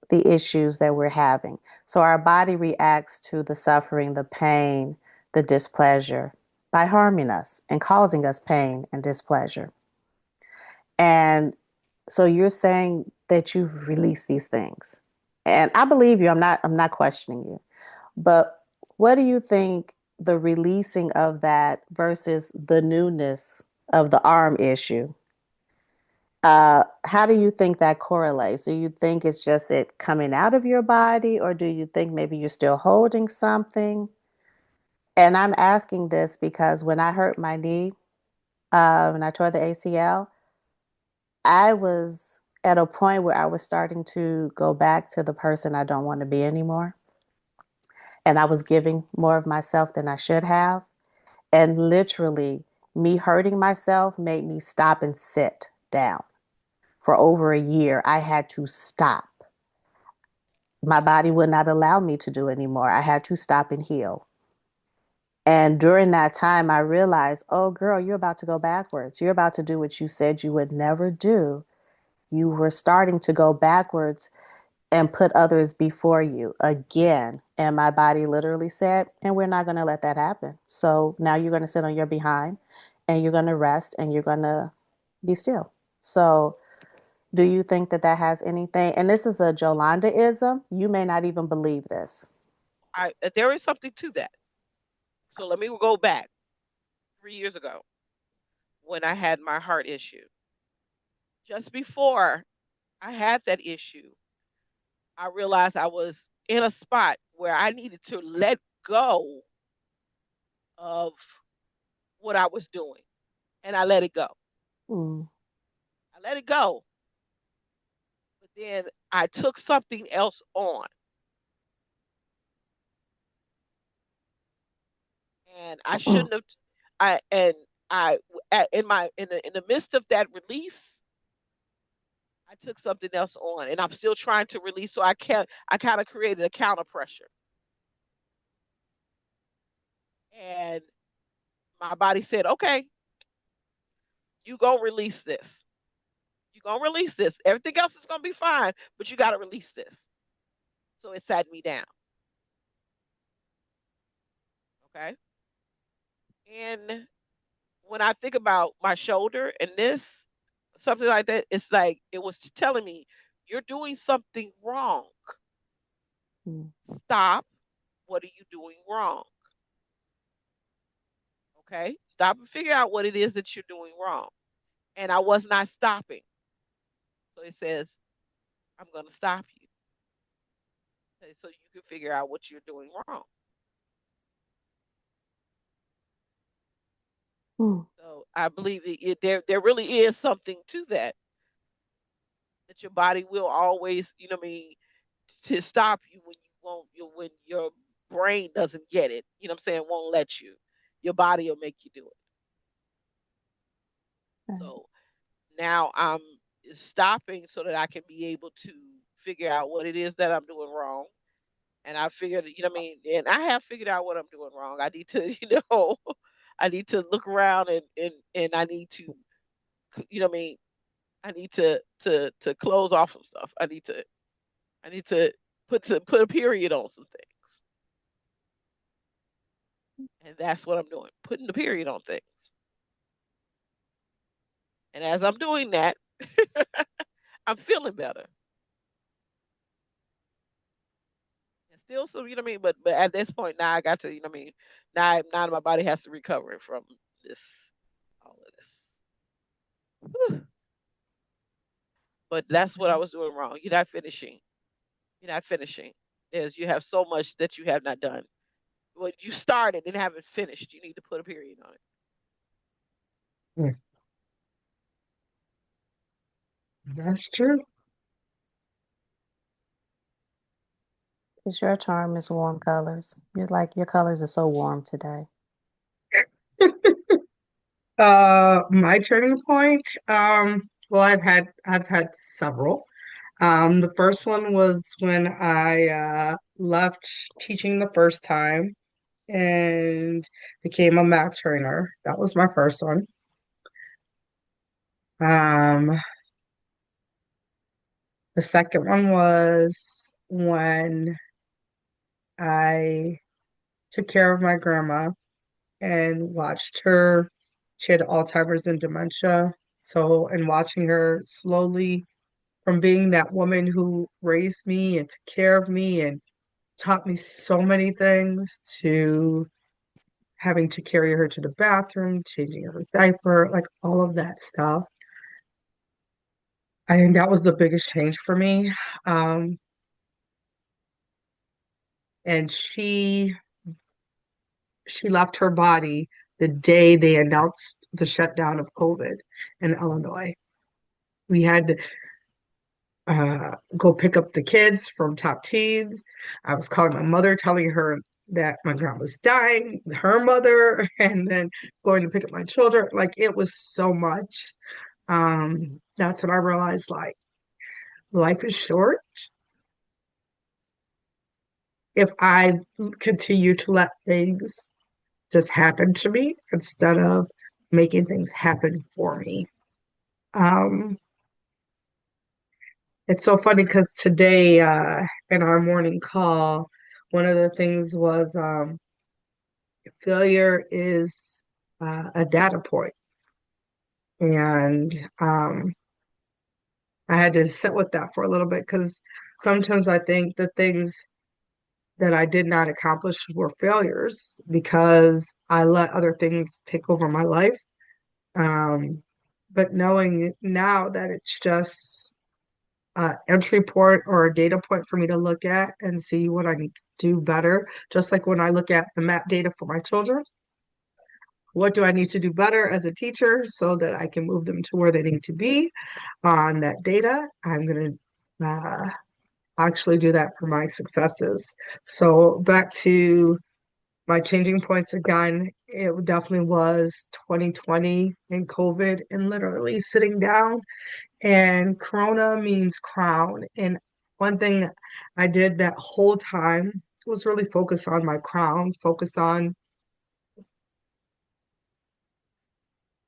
the issues that we're having. So our body reacts to the suffering, the pain, the displeasure by harming us and causing us pain and displeasure. And so you're saying that you've released these things. And I believe you. I'm not questioning you. But what do you think the releasing of that versus the newness of the arm issue? How do you think that correlates? Do you think it's just it coming out of your body, or do you think maybe you're still holding something? And I'm asking this because when I hurt my knee, and I tore the ACL, I was at a point where I was starting to go back to the person I don't want to be anymore. And I was giving more of myself than I should have. And literally, me hurting myself made me stop and sit down. For over a year, I had to stop. My body would not allow me to do anymore. I had to stop and heal. And during that time, I realized, oh, girl, you're about to go backwards. You're about to do what you said you would never do. You were starting to go backwards and put others before you again. And my body literally said, and we're not going to let that happen. So now you're going to sit on your behind and you're going to rest and you're going to be still. So, do you think that that has anything? And this is a Jolanda-ism. You may not even believe this. I there is something to that. So let me go back 3 years ago when I had my heart issue. Just before I had that issue, I realized I was in a spot where I needed to let go of what I was doing, and I let it go. Mm, I let it go, but then I took something else on, and I shouldn't have. I and I in the midst of that release, I took something else on, and I'm still trying to release. So I can't. I kind of created a counter pressure, and my body said, "Okay, you go release this. You gonna release this. Everything else is gonna be fine, but you got to release this." So it sat me down. Okay, and when I think about my shoulder and this, something like that, it's like it was telling me, "You're doing something wrong. mm, Stop. What are you doing wrong?" Okay, stop and figure out what it is that you're doing wrong. And I was not stopping. So it says, "I'm going to stop you, okay, so you can figure out what you're doing wrong." mm. So I believe there really is something to that, that your body will always, what I mean, to stop you when you won't, when your brain doesn't get it, what I'm saying, won't let you. Your body will make you do it. Right. So now I'm stopping so that I can be able to figure out what it is that I'm doing wrong. And I figured, what I mean, and I have figured out what I'm doing wrong. I need to, I need to look around and I need to, what I mean, I need to close off some stuff. I need to put a period on some things. And that's what I'm doing, putting the period on things. And as I'm doing that, I'm feeling better. And still some, what I mean, but at this point now I got to, what I mean, now my body has to recover from this, all of this. Whew. But that's what I was doing wrong. You're not finishing. You're not finishing. Is you have so much that you have not done. What you started and haven't finished. You need to put a period on it. Yeah, that's true. Because your charm is warm colors. You're like, your colors are so warm today. My turning point, well, I've had several. The first one was when I left teaching the first time and became a math trainer. That was my first one. Um, the second one was when I took care of my grandma and watched her. She had Alzheimer's and dementia. So, and watching her slowly from being that woman who raised me and took care of me and taught me so many things to having to carry her to the bathroom, changing her diaper, like all of that stuff. I think that was the biggest change for me. Um, and she left her body the day they announced the shutdown of COVID in Illinois. We had to go pick up the kids from Top Teens. I was calling my mother, telling her that my grandma was dying, her mother, and then going to pick up my children. Like it was so much. That's when I realized like life is short. If I continue to let things just happen to me instead of making things happen for me. Um, It's so funny because today, in our morning call, one of the things was failure is a data point. And I had to sit with that for a little bit because sometimes I think the things that I did not accomplish were failures because I let other things take over my life. Um, but knowing now that it's just an entry point or a data point for me to look at and see what I need to do better, just like when I look at the map data for my children, what do I need to do better as a teacher so that I can move them to where they need to be on that data? I'm going to actually do that for my successes. So back to my changing points again, it definitely was 2020 and COVID and literally sitting down and Corona means crown. And one thing I did that whole time was really focus on my crown, focus on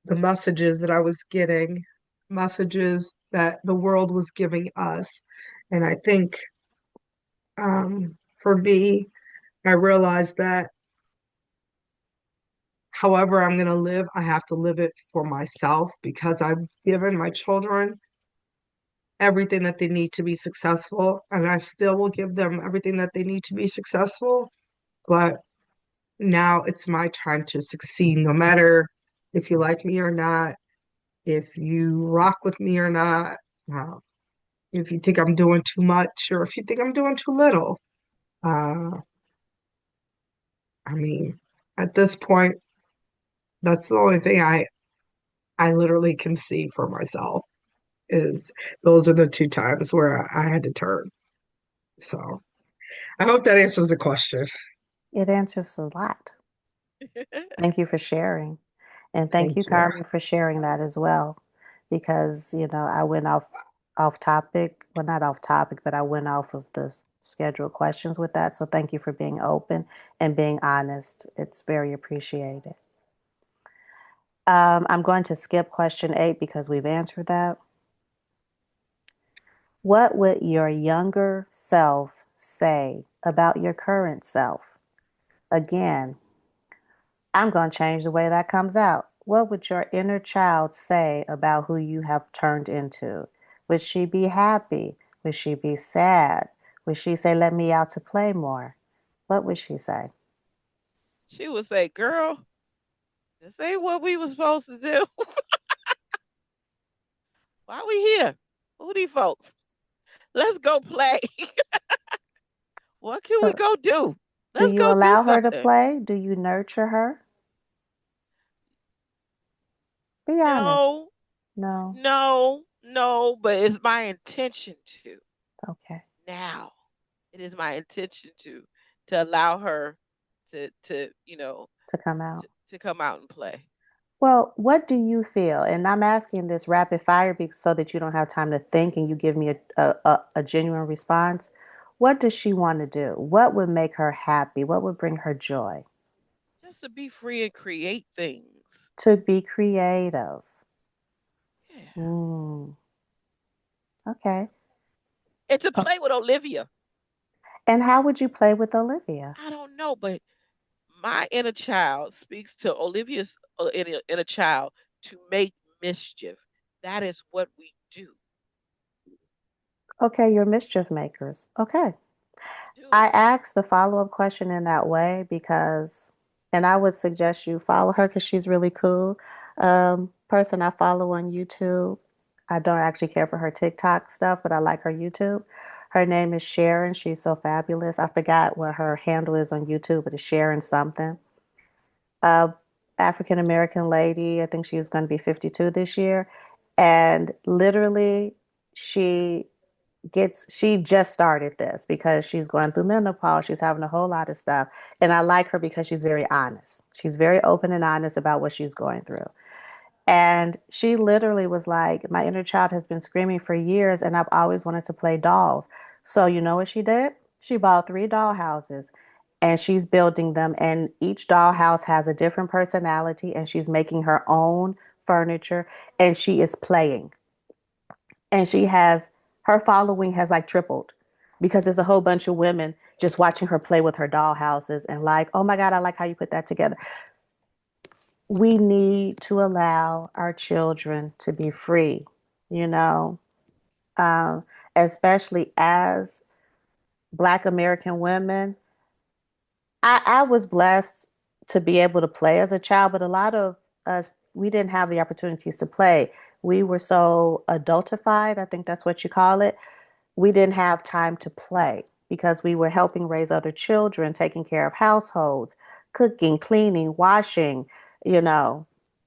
the messages that I was getting, messages that the world was giving us. And I think for me, I realized that however I'm going to live, I have to live it for myself because I've given my children everything that they need to be successful, and I still will give them everything that they need to be successful. But now it's my time to succeed, no matter if you like me or not, if you rock with me or not, uh, if you think I'm doing too much or if you think I'm doing too little. Uh, I mean, at this point, that's the only thing I literally can see for myself is those are the two times where I had to turn. So I hope that answers the question. It answers a lot. Thank you for sharing. And thank you, Thank you. Carmen, for sharing that as well. Because, I went off topic. Well, not off topic, but I went off of the scheduled questions with that. So thank you for being open and being honest. It's very appreciated. I'm going to skip question 8 because we've answered that. What would your younger self say about your current self? Again, I'm going to change the way that comes out. What would your inner child say about who you have turned into? Would she be happy? Would she be sad? Would she say, let me out to play more? What would she say? She would say, "Girl, this ain't what we was supposed to do. Why we here? Who these folks? Let's go play. What can we So, go do? do Let's you go do allow her to something." play? Do you nurture her? Be honest. No, No. no, no, but it's my intention to Okay. now. It is my intention to allow her to To come out. to come out and play. Well, what do you feel? And I'm asking this rapid fire so that you don't have time to think and you give me a genuine response. What does she want to do? What would make her happy? What would bring her joy? Just to be free and create things. To be creative. Yeah. Mm, okay. And to Oh, play with Olivia. and how would you play with Olivia? I don't know, but my inner child speaks to Olivia's inner child to make mischief. That is what we do. Okay, you're mischief makers. Okay. Do. I asked the follow-up question in that way because, and I would suggest you follow her because she's really cool. Person I follow on YouTube. I don't actually care for her TikTok stuff, but I like her YouTube. Her name is Sharon. She's so fabulous. I forgot what her handle is on YouTube, but it's Sharon something. African American lady. I think she was going to be 52 this year. And literally, she she just started this because she's going through menopause. She's having a whole lot of stuff. And I like her because she's very honest. She's very open and honest about what she's going through. And she literally was like, my inner child has been screaming for years, and I've always wanted to play dolls. So, you know what she did? She bought 3 doll houses and she's building them. And each dollhouse has a different personality, and she's making her own furniture and she is playing. And she has Her following has like tripled because there's a whole bunch of women just watching her play with her doll houses and like, oh my God, I like how you put that together. We need to allow our children to be free, you know, um, especially as Black American women. I was blessed to be able to play as a child, but a lot of us, we didn't have the opportunities to play. We were so adultified, I think that's what you call it. We didn't have time to play because we were helping raise other children, taking care of households, cooking, cleaning, washing, you know,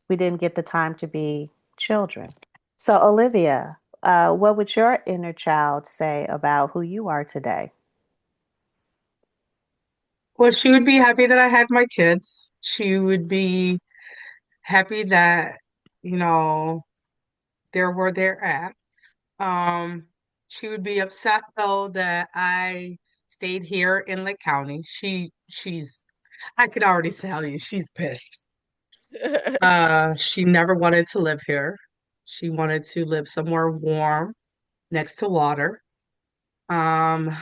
we didn't get the time to be children. So, Olivia, what would your inner child say about who you are today? Well, she would be happy that I had my kids. She would be happy that, you know, they're where they're at. Um, she would be upset though that I stayed here in Lake County. I could already tell you she's pissed. She never wanted to live here. She wanted to live somewhere warm next to water. Um,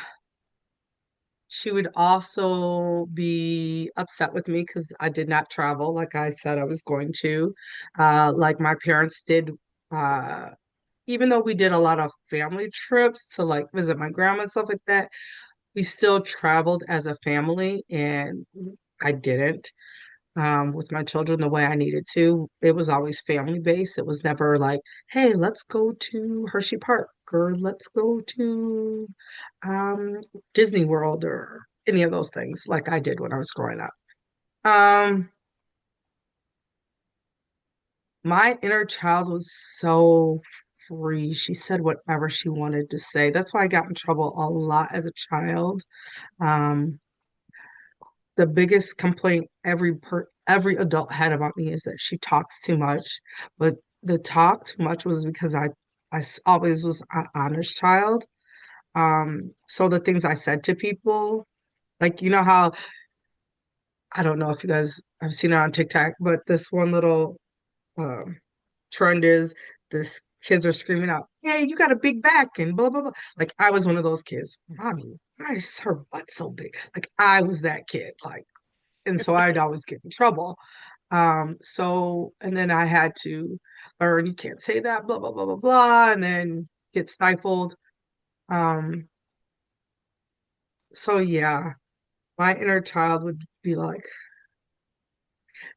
she would also be upset with me because I did not travel like I said I was going to. Like my parents did, uh, even though we did a lot of family trips to like visit my grandma and stuff like that, we still traveled as a family, and I didn't with my children the way I needed to. It was always family based. It was never like, hey, let's go to Hershey Park or let's go to um, Disney World or any of those things like I did when I was growing up. Um, my inner child was so free. She said whatever she wanted to say. That's why I got in trouble a lot as a child. Um, the biggest complaint every adult had about me is that she talks too much. But the talk too much was because always was an honest child. So the things I said to people, like you know how I don't know if you guys have seen it on TikTok, but this one little um trend is this kids are screaming out, "Hey, you got a big back!" and blah blah blah. Like I was one of those kids. Mommy, why is her butt so big? Like I was that kid. Like, and so I'd always get in trouble. And then I had to learn you can't say that, blah blah blah blah blah, and then get stifled. Um, so yeah, my inner child would be like,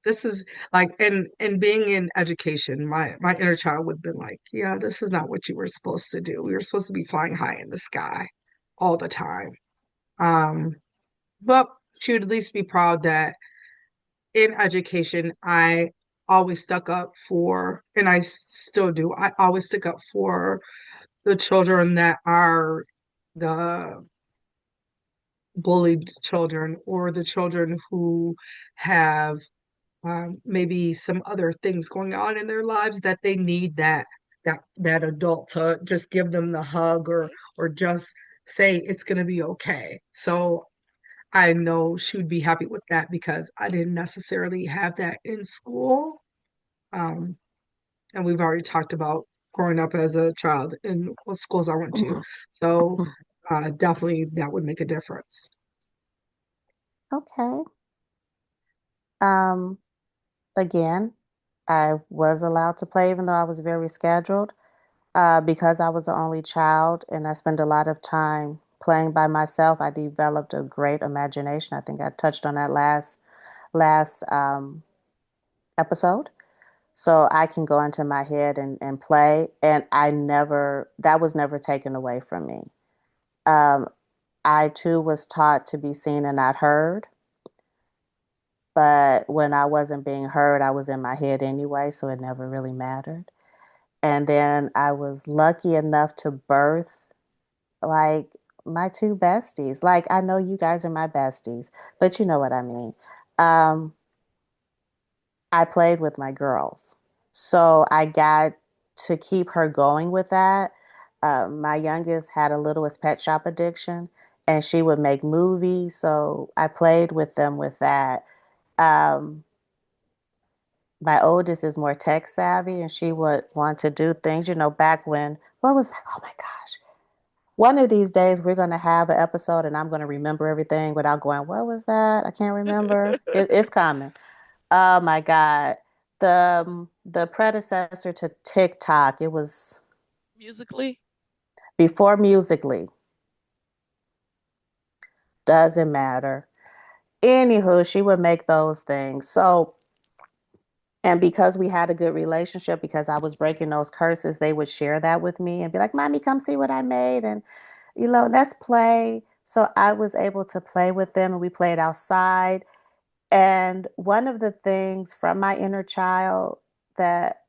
this is like, and being in education, my inner child would have been like, yeah, this is not what you were supposed to do. We were supposed to be flying high in the sky all the time. Um, but she would at least be proud that in education, I always stuck up for, and I still do, I always stick up for the children that are the bullied children or the children who have maybe some other things going on in their lives that they need that adult to just give them the hug or just say it's going to be okay. So I know she would be happy with that because I didn't necessarily have that in school. Um, and we've already talked about growing up as a child and what schools I went to. So definitely that would make a difference. Okay. Um, Again, I was allowed to play even though I was very scheduled. Because I was the only child and I spent a lot of time playing by myself, I developed a great imagination. I think I touched on that last episode. So I can go into my head and play, and that was never taken away from me. Um, I too was taught to be seen and not heard, but when I wasn't being heard, I was in my head anyway, so it never really mattered. And then I was lucky enough to birth like my two besties. Like I know you guys are my besties, but you know what I mean. Um, I played with my girls, so I got to keep her going with that. My youngest had a littlest pet shop addiction, and she would make movies, so I played with them with that. Um, my oldest is more tech savvy, and she would want to do things. Back when what was that? Oh my gosh. One of these days, we're going to have an episode and I'm going to remember everything without going, what was that? I can't remember. It's coming. Oh my God. The predecessor to TikTok, it was Musically, before Musically. Doesn't matter. Anywho, she would make those things. So, and because we had a good relationship, because I was breaking those curses, they would share that with me and be like, Mommy, come see what I made. And, let's play. So I was able to play with them and we played outside. And one of the things from my inner child that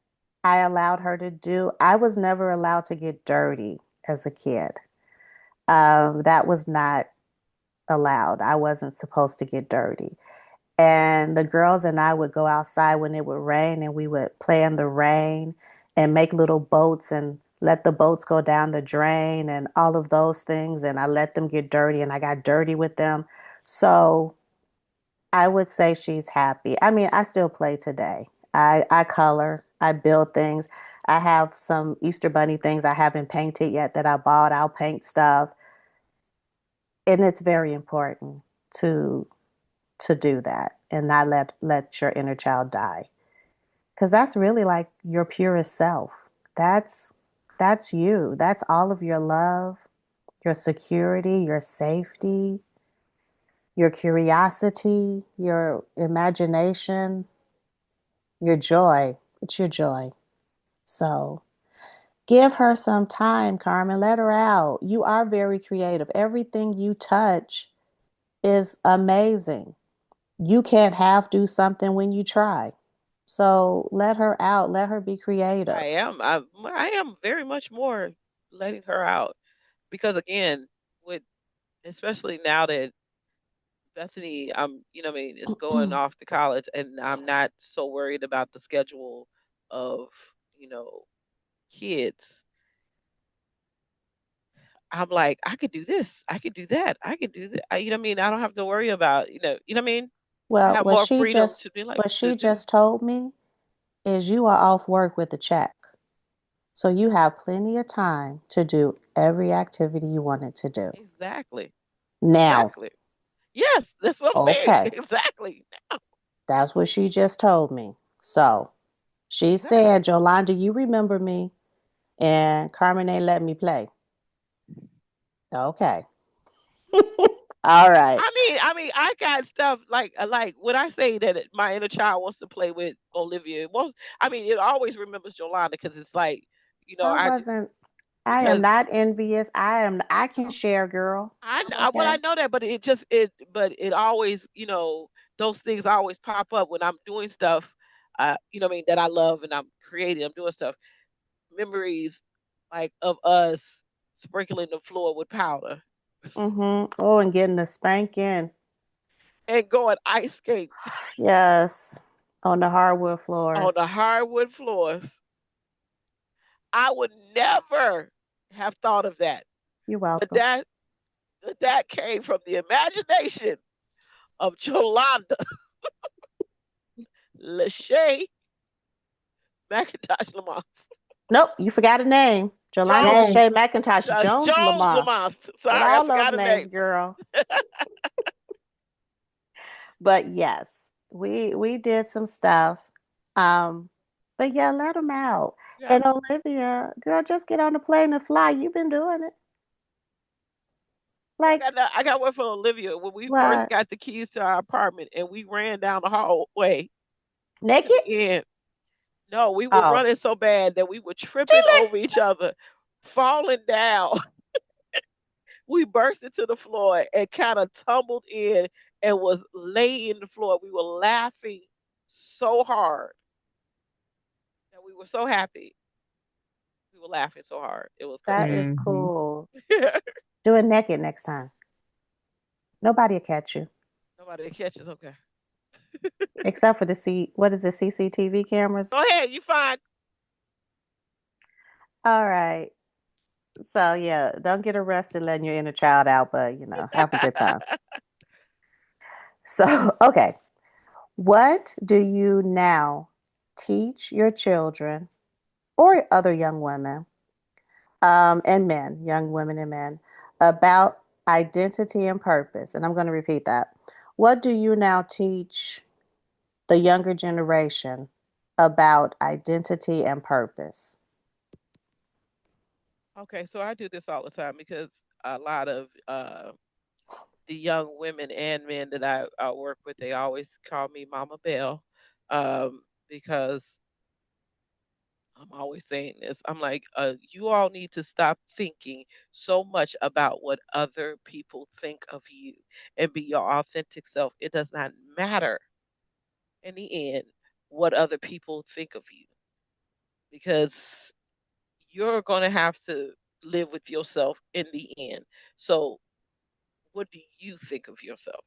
I allowed her to do, I was never allowed to get dirty as a kid. That was not allowed. I wasn't supposed to get dirty. And the girls and I would go outside when it would rain and we would play in the rain and make little boats and let the boats go down the drain and all of those things. And I let them get dirty and I got dirty with them. So I would say she's happy. I mean, I still play today. I color, I build things. I have some Easter Bunny things I haven't painted yet that I bought. I'll paint stuff. And it's very important to to do that and not let your inner child die. Because that's really like your purest self. That's that's you. That's all of your love, your security, your safety, your curiosity, your imagination, your joy. It's your joy. So give her some time, Carmen. Let her out. You are very creative. Everything you touch is amazing. You can't half do something when you try. So let her out. Let her be creative. I am very much more letting her out because again, with especially now that Bethany, what I mean, is going off to college, and I'm not so worried about the schedule of, you know, kids. I'm like, I could do this, I could do that, I could do that. You know what I mean? I don't have to worry about, you know what I mean? I Well, have more freedom to be like what to she do. just told me is you are off work with a check. So you have plenty of time to do every activity you wanted to do. Exactly, Now, exactly. Yes, that's what I'm saying. okay, Exactly, that's what she just told me. So she exactly. said, Yolanda, you remember me, and Carmen ain't let me play. Okay. All right. I got stuff like when I say that my inner child wants to play with Olivia. It wants, it always remembers Yolanda because it's like, I wasn't, I am because not envious. I can share, girl. I'm well, I okay. know that, but but it always, those things always pop up when I'm doing stuff, what I mean, that I love and I'm creating, I'm doing stuff. Memories like of us sprinkling the floor with powder Mm-hmm. Oh, and getting the spanking. and going ice skate Yes. On the hardwood on floors. the hardwood floors. I would never have thought of that. You're But welcome. that came from the imagination of Jolanda Lachey McIntosh Lamont. Nope, you forgot a name. Jolanda Jones. Lachey Jones. McIntosh Jones Jones Lamont. Lamont. What Sorry, I all those forgot a names, name. girl. But yes, we did some stuff. Um, but yeah, let them out. Yeah. And Olivia, girl, just get on the plane and fly. You've been doing it. Oh, Like I got one for Olivia. When we first what? got the keys to our apartment and we ran down the hallway to Naked? the end. No, we were Oh, running so bad that we were tripping Chile. over each other, falling down. We burst into the floor and kind of tumbled in and was laying the floor. We were laughing so hard that we were so happy. We were laughing so hard. It was That crazy. is Hmm. cool. Do it naked next time. Nobody will catch you. Nobody catches. Okay. Except for the what is it, CCTV cameras? Go ahead. You fine. All right. So yeah, don't get arrested letting your inner child out, but have a good time. So, okay. What do you now teach your children or other young women And men, young women and men, about identity and purpose. And I'm going to repeat that. What do you now teach the younger generation about identity and purpose? Okay, so I do this all the time because a lot of the young women and men that I work with, they always call me Mama Bell, because I'm always saying this. I'm like, you all need to stop thinking so much about what other people think of you and be your authentic self. It does not matter in the end what other people think of you because you're going to have to live with yourself in the end. So, what do you think of yourself?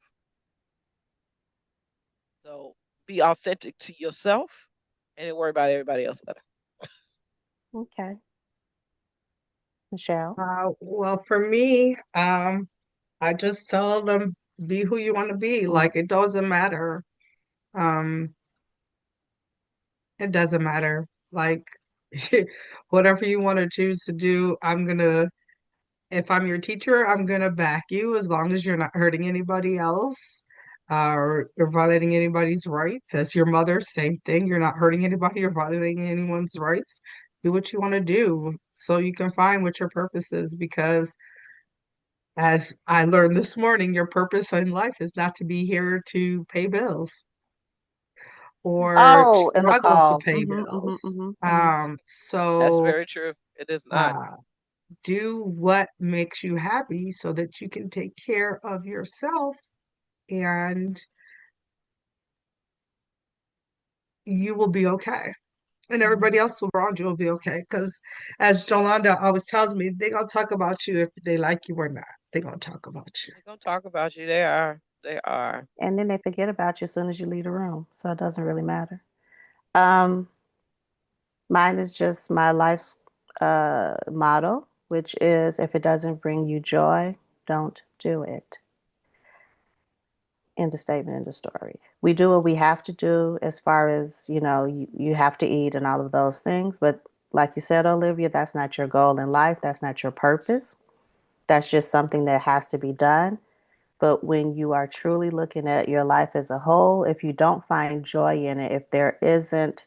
So, be authentic to yourself and then worry about everybody else later. Okay, Michelle. Well, for me, I just tell them be who you want to be. Like it doesn't matter. Um, it doesn't matter. Like whatever you want to choose to do, if I'm your teacher, I'm gonna back you as long as you're not hurting anybody else, or violating anybody's rights. As your mother, same thing. You're not hurting anybody or violating anyone's rights. Do what you want to do so you can find what your purpose is because as I learned this morning, your purpose in life is not to be here to pay bills or Oh, in the struggle to call. pay bills. That's So very true. It is not. uh, do what makes you happy so that you can take care of yourself and you will be okay. And everybody else around you will be okay. Because as Jolanda always tells me, they're going to talk about you if they like you or not. They're going to talk about you. They're gonna talk about you. They are. They are. And then they forget about you as soon as you leave the room. So it doesn't really matter. Um, Mine is just my life's motto, which is if it doesn't bring you joy, don't do it. End of statement, end of story. We do what we have to do as far as, you have to eat and all of those things. But like you said, Olivia, that's not your goal in life. That's not your purpose. That's just something that has to be done. But when you are truly looking at your life as a whole, if you don't find joy in it, if there isn't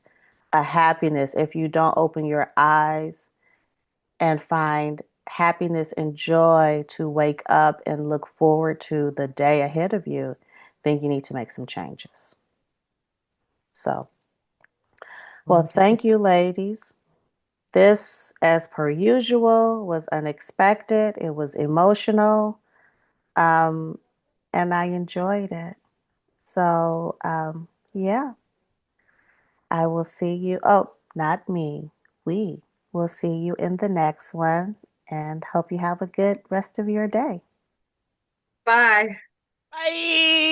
a happiness, if you don't open your eyes and find happiness and joy to wake up and look forward to the day ahead of you, then you need to make some changes. So, well, thank 100%. you, ladies. This, as per usual, was unexpected, it was emotional, um, and I enjoyed it. So, yeah, I will see you. Oh, not me. We will see you in the next one and hope you have a good rest of your day. Bye. Bye.